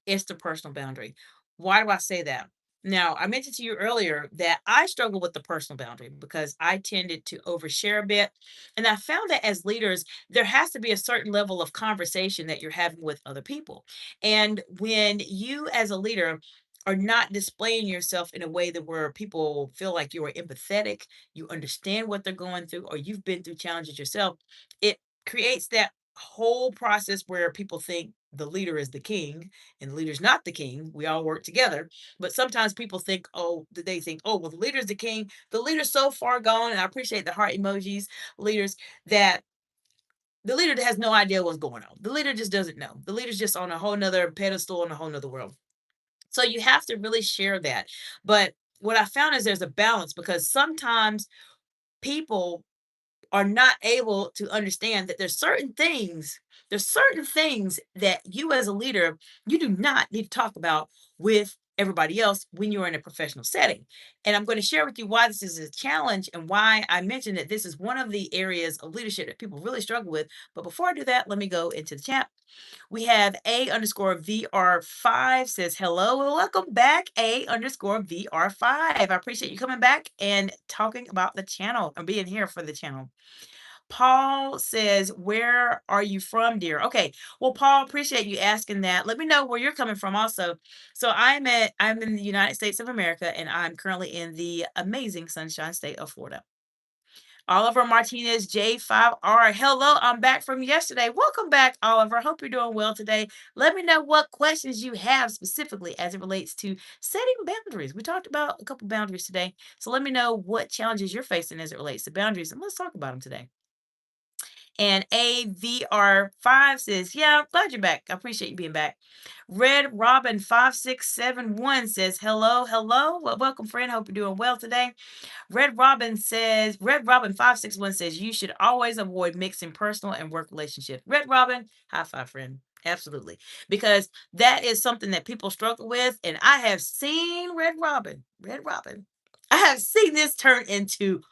it's the personal boundary. Why do I say that? Now, I mentioned to you earlier that I struggle with the personal boundary because I tended to overshare a bit. And I found that as leaders, there has to be a certain level of conversation that you're having with other people. And when you, as a leader, are not displaying yourself in a way that where people feel like you are empathetic, you understand what they're going through, or you've been through challenges yourself, it creates that whole process where people think the leader is the king and the leader's not the king. We all work together. But sometimes people think, oh, they think, oh, well, the leader's the king. The leader's so far gone. And I appreciate the heart emojis, leaders, that the leader has no idea what's going on. The leader just doesn't know. The leader's just on a whole nother pedestal in a whole nother world. So you have to really share that. But what I found is there's a balance because sometimes people are not able to understand that there's certain things that you as a leader, you do not need to talk about with everybody else when you're in a professional setting. And I'm going to share with you why this is a challenge and why I mentioned that this is one of the areas of leadership that people really struggle with. But before I do that, let me go into the chat. We have A underscore VR5 says, hello and welcome back, A underscore VR5. I appreciate you coming back and talking about the channel and being here for the channel. Paul says, where are you from, dear? Okay. Well, Paul, appreciate you asking that. Let me know where you're coming from also. So I'm in the United States of America and I'm currently in the amazing Sunshine State of Florida. Oliver Martinez J5R. Hello, I'm back from yesterday. Welcome back, Oliver. Hope you're doing well today. Let me know what questions you have specifically as it relates to setting boundaries. We talked about a couple boundaries today. So let me know what challenges you're facing as it relates to boundaries, and let's talk about them today. And AVR5 says, yeah, I'm glad you're back. I appreciate you being back. Red Robin 5671 says, hello, hello. Well, welcome, friend. Hope you're doing well today. Red Robin 561 says, you should always avoid mixing personal and work relationships. Red Robin, high five, friend. Absolutely. Because that is something that people struggle with. And I have seen Red Robin. I have seen this turn into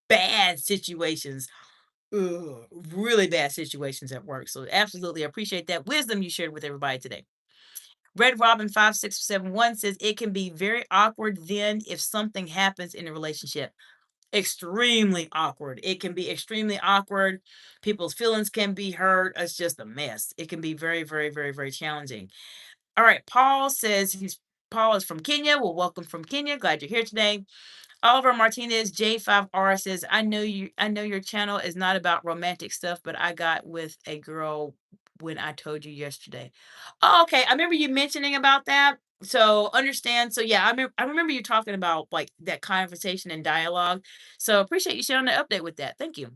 bad situations. Ugh, really bad situations at work. So absolutely appreciate that wisdom you shared with everybody today. Red Robin 5671 says it can be very awkward then if something happens in a relationship. Extremely awkward. It can be extremely awkward. People's feelings can be hurt. It's just a mess. It can be very, very, very, very challenging. All right. Paul is from Kenya. Well, welcome from Kenya. Glad you're here today. Oliver Martinez J5R says, I know your channel is not about romantic stuff, but I got with a girl when I told you yesterday. Oh, okay. I remember you mentioning about that. So understand. So yeah, I remember you talking about like that conversation and dialogue. So appreciate you sharing the update with that. Thank you.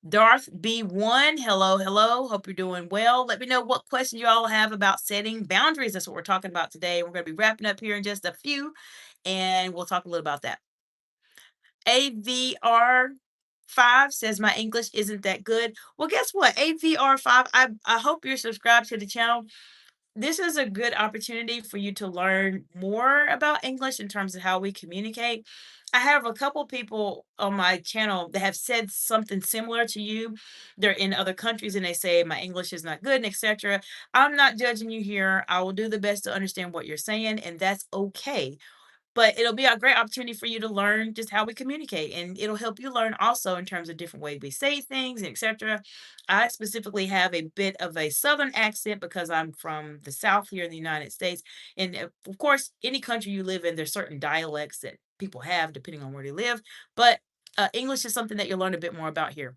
Darth B1, hello, hello. Hope you're doing well. Let me know what questions you all have about setting boundaries. That's what we're talking about today. We're going to be wrapping up here in just a few, and we'll talk a little about that. AVR5 says my English isn't that good. Well, guess what? AVR5, I hope you're subscribed to the channel. This is a good opportunity for you to learn more about English in terms of how we communicate. I have a couple people on my channel that have said something similar to you. They're in other countries and they say my English is not good and etc. I'm not judging you here. I will do the best to understand what you're saying, and that's okay. But it'll be a great opportunity for you to learn just how we communicate, and it'll help you learn also in terms of different ways we say things, and etc. I specifically have a bit of a Southern accent because I'm from the South here in the United States. And of course, any country you live in, there's certain dialects that people have depending on where they live. But English is something that you'll learn a bit more about here.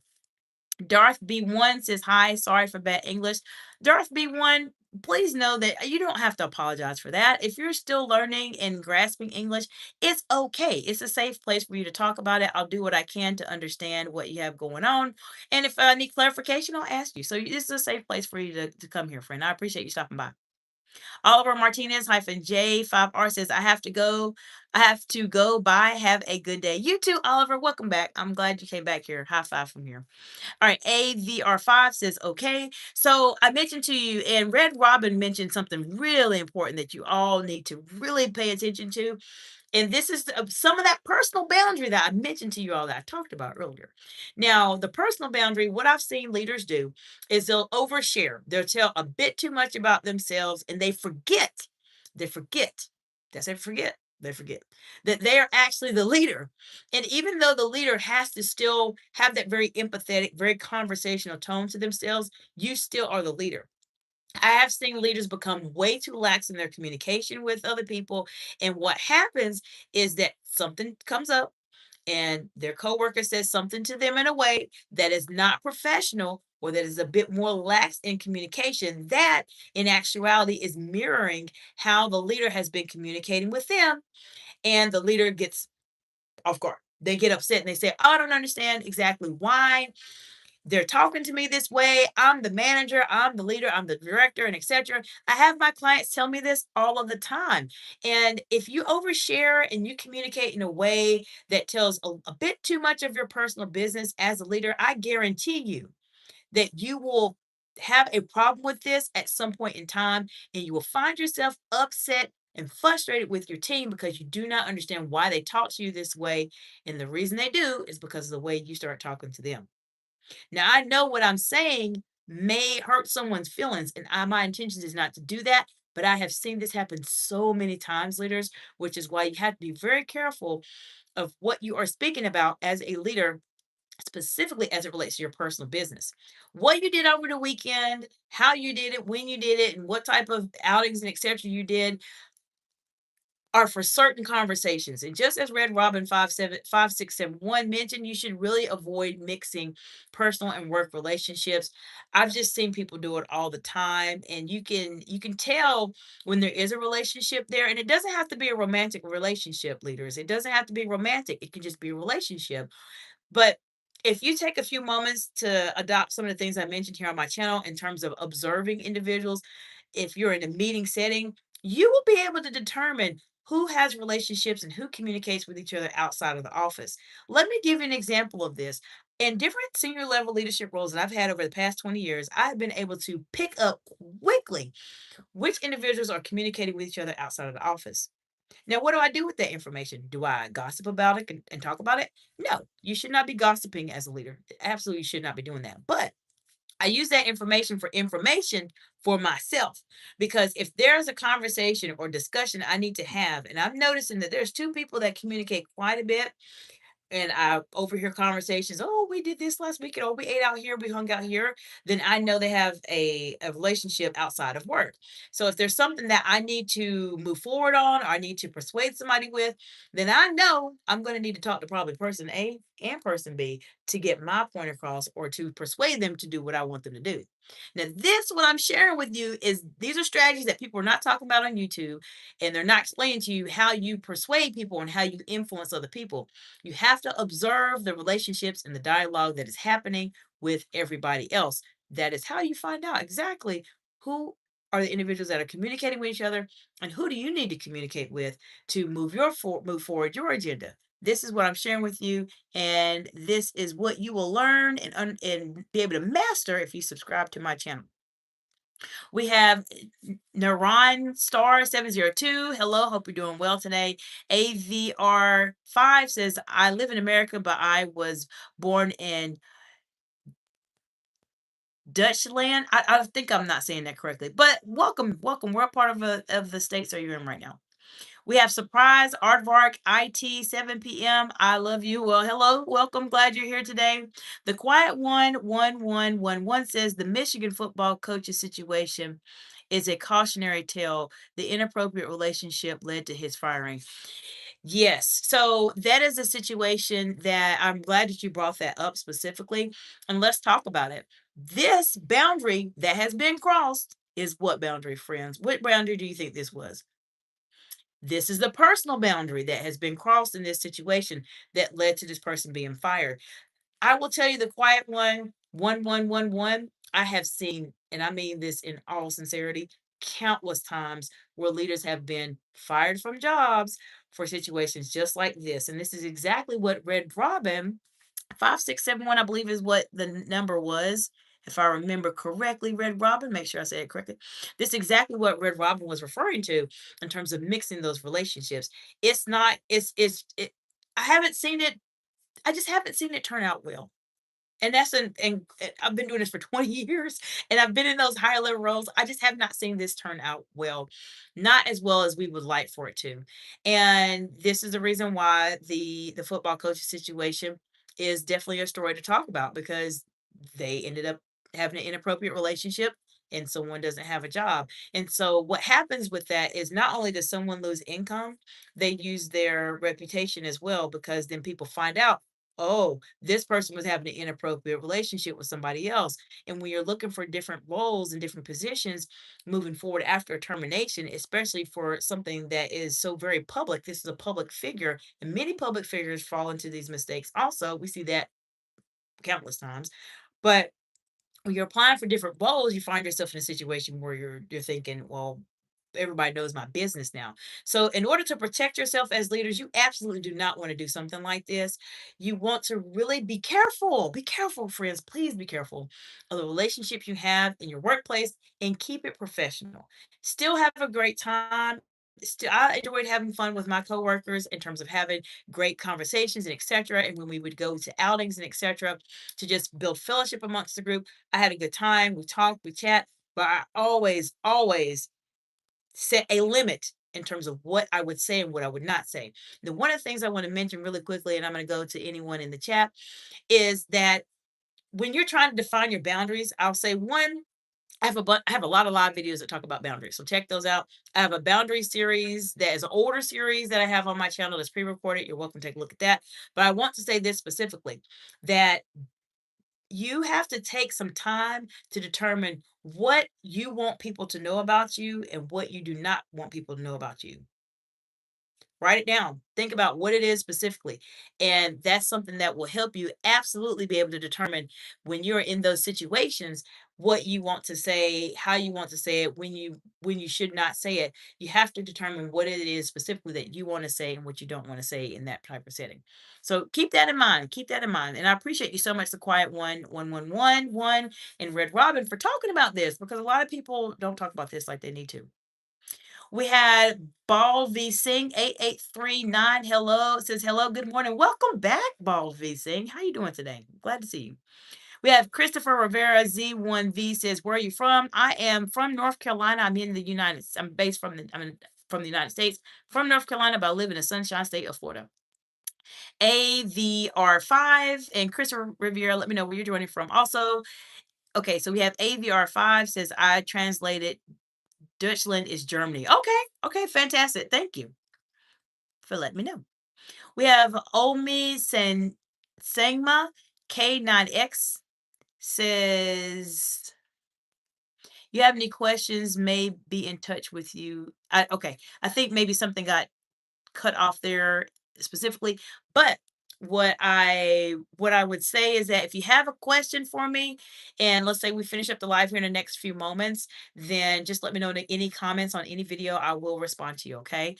Darth B1 says, hi, sorry for bad English. Darth B1, please know that you don't have to apologize for that. If you're still learning and grasping English, it's okay. It's a safe place for you to talk about it. I'll do what I can to understand what you have going on. And if I need clarification, I'll ask you. So this is a safe place for you to come here, friend. I appreciate you stopping by. Oliver Martinez hyphen J5R says, I have to go. I have to go. Bye. Have a good day. You too, Oliver. Welcome back. I'm glad you came back here. High five from here. All right, AVR5 says, okay. So I mentioned to you, and Red Robin mentioned something really important that you all need to really pay attention to. And this is some of that personal boundary that I mentioned to you all that I talked about earlier. Now, the personal boundary, what I've seen leaders do is they'll overshare. They'll tell a bit too much about themselves and they forget, that's they forget, they forget that they are actually the leader. And even though the leader has to still have that very empathetic, very conversational tone to themselves, you still are the leader. I have seen leaders become way too lax in their communication with other people. And what happens is that something comes up and their coworker says something to them in a way that is not professional or that is a bit more lax in communication. That, in actuality, is mirroring how the leader has been communicating with them. And the leader gets off guard. They get upset and they say, "Oh, I don't understand exactly why they're talking to me this way. I'm the manager, I'm the leader, I'm the director, and etc." I have my clients tell me this all of the time. And if you overshare and you communicate in a way that tells a bit too much of your personal business as a leader, I guarantee you that you will have a problem with this at some point in time, and you will find yourself upset and frustrated with your team because you do not understand why they talk to you this way. And the reason they do is because of the way you start talking to them. Now, I know what I'm saying may hurt someone's feelings, and my intention is not to do that. But I have seen this happen so many times, leaders, which is why you have to be very careful of what you are speaking about as a leader, specifically as it relates to your personal business. What you did over the weekend, how you did it, when you did it, and what type of outings and etc. you did are for certain conversations. And just as Red Robin 57671 mentioned, you should really avoid mixing personal and work relationships. I've just seen people do it all the time. And you can tell when there is a relationship there. And it doesn't have to be a romantic relationship, leaders. It doesn't have to be romantic. It can just be a relationship. But if you take a few moments to adopt some of the things I mentioned here on my channel in terms of observing individuals, if you're in a meeting setting, you will be able to determine who has relationships and who communicates with each other outside of the office. Let me give you an example of this. In different senior level leadership roles that I've had over the past 20 years, I've been able to pick up quickly which individuals are communicating with each other outside of the office. Now, what do I do with that information? Do I gossip about it and talk about it? No, you should not be gossiping as a leader. Absolutely should not be doing that. But I use that information for myself, because if there's a conversation or discussion I need to have, and I'm noticing that there's two people that communicate quite a bit, and I overhear conversations, "Oh, we did this last weekend, oh, we ate out here, we hung out here," then I know they have a relationship outside of work. So if there's something that I need to move forward on, or I need to persuade somebody with, then I know I'm going to need to talk to probably person A and person B to get my point across or to persuade them to do what I want them to do. Now, this, what I'm sharing with you, is these are strategies that people are not talking about on YouTube, and they're not explaining to you how you persuade people and how you influence other people. You have to observe the relationships and the dialogue that is happening with everybody else. That is how you find out exactly who are the individuals that are communicating with each other, and who do you need to communicate with to move forward your agenda. This is what I'm sharing with you, and this is what you will learn and be able to master if you subscribe to my channel. We have Naran Star 702. Hello, hope you're doing well today. AVR5 says, I live in America, but I was born in Dutchland. I think I'm not saying that correctly, but welcome, welcome. We're a part of the states that you're in right now. We have Surprise, Aardvark, IT, 7 p.m. I love you. Well, hello, welcome. Glad you're here today. The Quiet One, 1111 says the Michigan football coach's situation is a cautionary tale. The inappropriate relationship led to his firing. Yes. So that is a situation that I'm glad that you brought that up specifically. And let's talk about it. This boundary that has been crossed is what boundary, friends? What boundary do you think this was? This is the personal boundary that has been crossed in this situation that led to this person being fired. I will tell you the quiet one, 1111. I have seen, and I mean this in all sincerity, countless times where leaders have been fired from jobs for situations just like this. And this is exactly what Red Robin 5671, I believe, is what the number was. If I remember correctly, Red Robin, make sure I say it correctly. This is exactly what Red Robin was referring to in terms of mixing those relationships. It's not, I haven't seen it, I just haven't seen it turn out well. And that's and I've been doing this for 20 years, and I've been in those higher level roles. I just have not seen this turn out well, not as well as we would like for it to. And this is the reason why the football coach situation is definitely a story to talk about, because they ended up having an inappropriate relationship and someone doesn't have a job. And so what happens with that is not only does someone lose income, they use their reputation as well, because then people find out, oh, this person was having an inappropriate relationship with somebody else. And when you're looking for different roles and different positions moving forward after a termination, especially for something that is so very public, this is a public figure, and many public figures fall into these mistakes. Also, we see that countless times. But when you're applying for different roles, you find yourself in a situation where you're thinking, well, everybody knows my business now. So in order to protect yourself as leaders, you absolutely do not want to do something like this. You want to really be careful. Be careful, friends. Please be careful of the relationship you have in your workplace and keep it professional. Still have a great time. Still, I enjoyed having fun with my coworkers in terms of having great conversations and etc. And when we would go to outings and etc., to just build fellowship amongst the group, I had a good time. We talked, we chat, but I always set a limit in terms of what I would say and what I would not say. The one of the things I want to mention really quickly, and I'm going to go to anyone in the chat, is that when you're trying to define your boundaries, I'll say one, I have a lot of live videos that talk about boundaries, so check those out. I have a boundary series that is an older series that I have on my channel that's pre-recorded. You're welcome to take a look at that. But I want to say this specifically, that you have to take some time to determine what you want people to know about you and what you do not want people to know about you. Write it down. Think about what it is specifically. And that's something that will help you absolutely be able to determine when you're in those situations what you want to say, how you want to say it, when you should not say it. You have to determine what it is specifically that you want to say and what you don't want to say in that type of setting. So keep that in mind. Keep that in mind. And I appreciate you so much, the quiet one, and Red Robin, for talking about this, because a lot of people don't talk about this like they need to. We had Ball V Sing 8839. Hello. It says hello. Good morning. Welcome back, Ball V Sing. How you doing today? Glad to see you. We have Christopher Rivera Z1V says, where are you from? I am from North Carolina. I'm based from the United States, from North Carolina, but I live in the Sunshine State of Florida. AVR5 and Christopher Rivera, let me know where you're joining from. Also, okay, so we have AVR5 says, I translated Deutschland is Germany. Okay, okay, fantastic. Thank you for letting me know. We have Omi Sangma K9X says, you have any questions, may be in touch with you. Okay, I think maybe something got cut off there specifically, but what I would say is that if you have a question for me, and let's say we finish up the live here in the next few moments, then just let me know in any comments on any video. I will respond to you. Okay.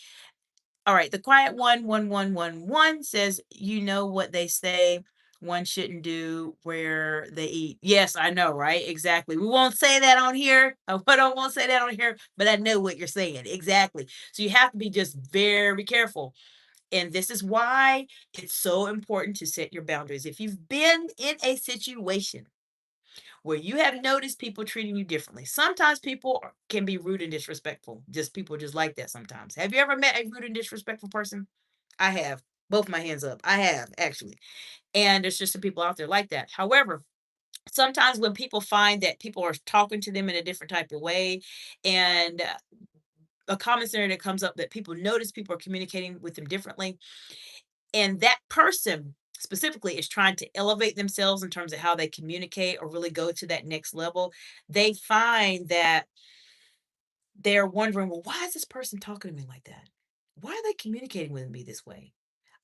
All right. The quiet one, 1111 says, you know what they say. One shouldn't do where they eat. Yes, I know, right? Exactly. We won't say that on here. I won't say that on here, but I know what you're saying. Exactly. So you have to be just very careful, and this is why it's so important to set your boundaries. If you've been in a situation where you have noticed people treating you differently, sometimes can be rude and disrespectful. Just people just like that sometimes. Have you ever met a rude and disrespectful person? I have. Both my hands up. I have actually. And there's just some people out there like that. However, sometimes when people find that people are talking to them in a different type of way, and a common scenario that comes up, that people notice people are communicating with them differently, and that person specifically is trying to elevate themselves in terms of how they communicate or really go to that next level, they find that they're wondering, well, why is this person talking to me like that? Why are they communicating with me this way?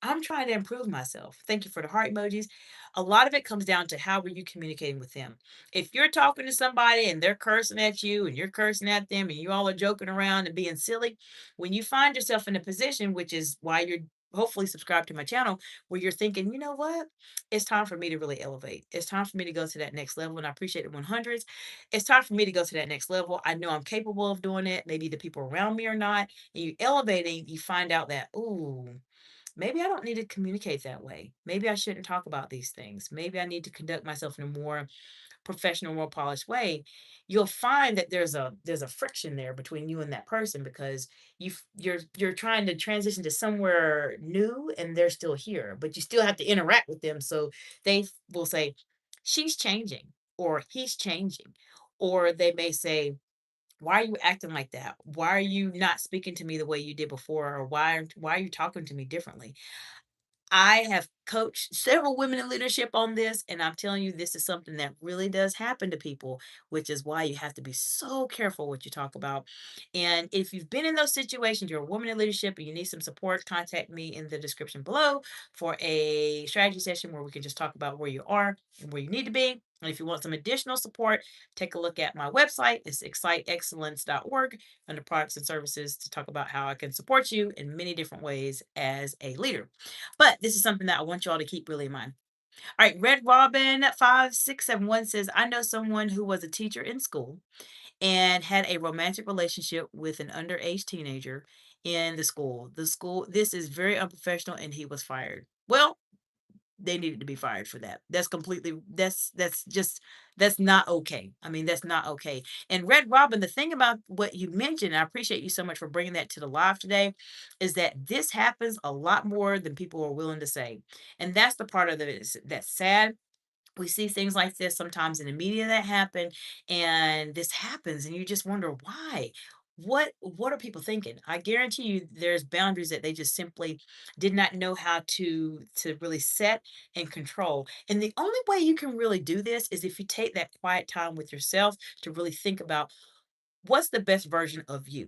I'm trying to improve myself. Thank you for the heart emojis. A lot of it comes down to how are you communicating with them. If you're talking to somebody and they're cursing at you and you're cursing at them and you all are joking around and being silly, when you find yourself in a position, which is why you're hopefully subscribed to my channel, where you're thinking, you know what? It's time for me to really elevate. It's time for me to go to that next level. And I appreciate the 100s. It's time for me to go to that next level. I know I'm capable of doing it. Maybe the people around me are not. And you elevating, you find out that, ooh, maybe I don't need to communicate that way. Maybe I shouldn't talk about these things. Maybe I need to conduct myself in a more professional, more polished way. You'll find that there's a friction there between you and that person because you're trying to transition to somewhere new and they're still here, but you still have to interact with them. So they will say, she's changing or he's changing. Or they may say, why are you acting like that? Why are you not speaking to me the way you did before? Or why are you talking to me differently? I have coached several women in leadership on this, and I'm telling you, this is something that really does happen to people, which is why you have to be so careful what you talk about. And if you've been in those situations, you're a woman in leadership and you need some support, contact me in the description below for a strategy session where we can just talk about where you are and where you need to be. And if you want some additional support, take a look at my website. It's exciteexcellence.org under products and services to talk about how I can support you in many different ways as a leader. But this is something that I want you all to keep really in mind. All right, Red Robin 5671 says, I know someone who was a teacher in school and had a romantic relationship with an underage teenager in the school. This is very unprofessional and he was fired. Well, they needed to be fired for that. That's not okay. I mean, that's not okay. And Red Robin, the thing about what you mentioned, I appreciate you so much for bringing that to the live today, is that this happens a lot more than people are willing to say. And that's the part of it that's sad. We see things like this sometimes in the media that happen, and this happens and you just wonder why. What are people thinking? I guarantee you there's boundaries that they just simply did not know how to really set and control. And the only way you can really do this is if you take that quiet time with yourself to really think about what's the best version of you.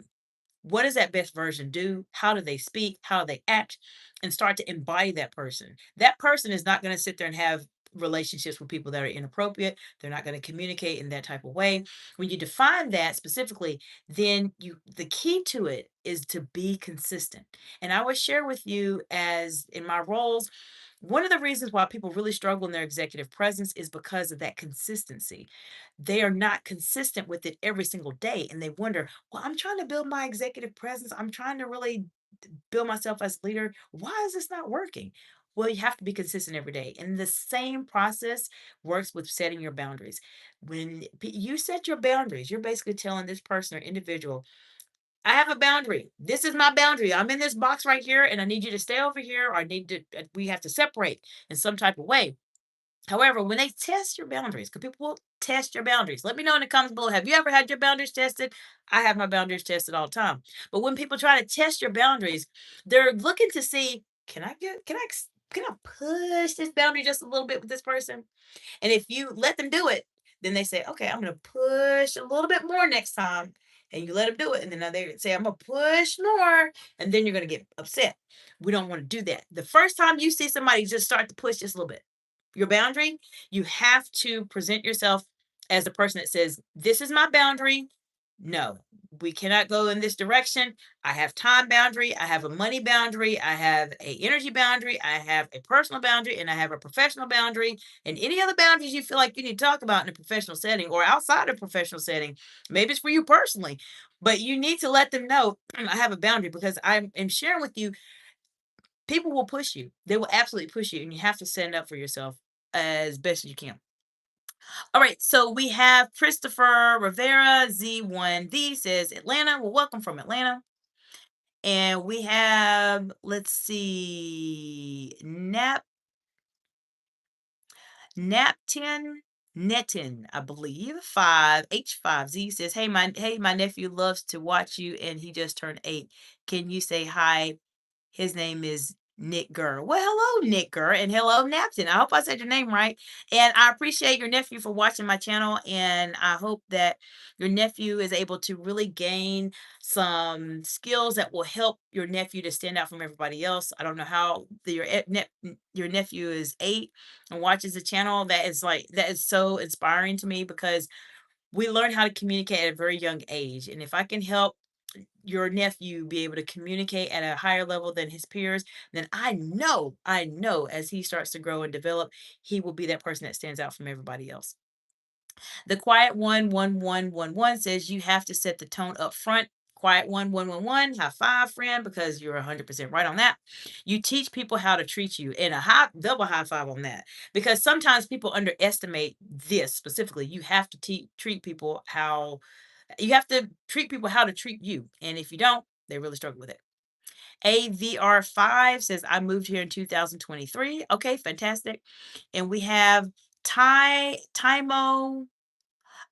What does that best version do? How do they speak? How do they act? And start to embody that person. That person is not going to sit there and have relationships with people that are inappropriate. They're not going to communicate in that type of way. When you define that specifically, then the key to it is to be consistent. And I would share with you as in my roles, one of the reasons why people really struggle in their executive presence is because of that consistency. They are not consistent with it every single day. And they wonder, well, I'm trying to build my executive presence. I'm trying to really build myself as a leader. Why is this not working? Well, you have to be consistent every day. And the same process works with setting your boundaries. When you set your boundaries, you're basically telling this person or individual, I have a boundary. This is my boundary. I'm in this box right here, and I need you to stay over here, or I need to, we have to separate in some type of way. However, when they test your boundaries, because people will test your boundaries. Let me know in the comments below. Have you ever had your boundaries tested? I have my boundaries tested all the time. But when people try to test your boundaries, they're looking to see, can I push this boundary just a little bit with this person? And if you let them do it, then they say, okay, I'm going to push a little bit more next time. And you let them do it. And then they say, I'm going to push more. And then you're going to get upset. We don't want to do that. The first time you see somebody just start to push just a little bit, your boundary, you have to present yourself as the person that says, this is my boundary. No, we cannot go in this direction. I have time boundary. I have a money boundary. I have a energy boundary. I have a personal boundary and I have a professional boundary and any other boundaries you feel like you need to talk about in a professional setting or outside of professional setting. Maybe it's for you personally, but you need to let them know I have a boundary because I am sharing with you. People will push you. They will absolutely push you, and you have to stand up for yourself as best as you can. All right, so we have Christopher Rivera Z1V says Atlanta. Well, welcome from Atlanta. And we have, let's see, Naptin Netin, I believe. 5H5Z says, hey, my nephew loves to watch you and he just turned 8. Can you say hi? His name is Nick Gurr. Well, hello, Nick Gurr, and hello, Napton. I hope I said your name right. And I appreciate your nephew for watching my channel. And I hope that your nephew is able to really gain some skills that will help your nephew to stand out from everybody else. I don't know how your nephew is 8 and watches the channel. That is so inspiring to me because we learn how to communicate at a very young age. And if I can help your nephew be able to communicate at a higher level than his peers, then I know as he starts to grow and develop, he will be that person that stands out from everybody else. The quiet one, 1111 says you have to set the tone up front. Quiet one, 111, high five, friend, because you're 100% right on that. You teach people how to treat you, and a high double high five on that, because sometimes people underestimate this specifically. You have to treat people how to treat you. And if you don't, they really struggle with it. AVR5 says, I moved here in 2023. Okay, fantastic. And we have Timo.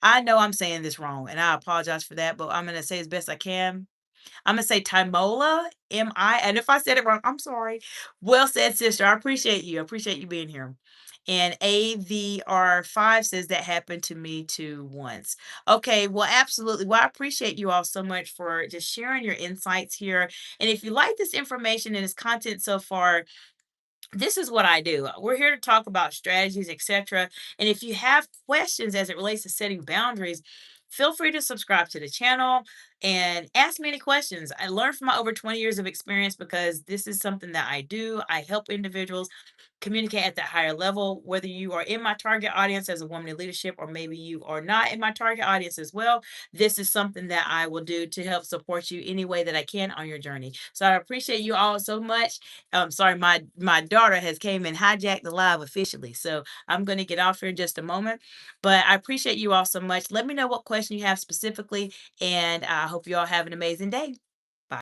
I know I'm saying this wrong, and I apologize for that, but I'm going to say as best I can. I'm gonna say Timola, M-I, and if I said it wrong, I'm sorry. Well said, sister. I appreciate you. I appreciate you being here. And AVR5 says that happened to me too once. Okay, well, absolutely. Well, I appreciate you all so much for just sharing your insights here. And if you like this information and this content so far, this is what I do. We're here to talk about strategies, etc. And if you have questions as it relates to setting boundaries, feel free to subscribe to the channel and ask me any questions. I learned from my over 20 years of experience because this is something that I do. I help individuals communicate at that higher level, whether you are in my target audience as a woman in leadership, or maybe you are not in my target audience as well. This is something that I will do to help support you any way that I can on your journey. So I appreciate you all so much. Sorry, my daughter has came and hijacked the live officially. So I'm going to get off here in just a moment. But I appreciate you all so much. Let me know what question you have specifically, and I hope you all have an amazing day.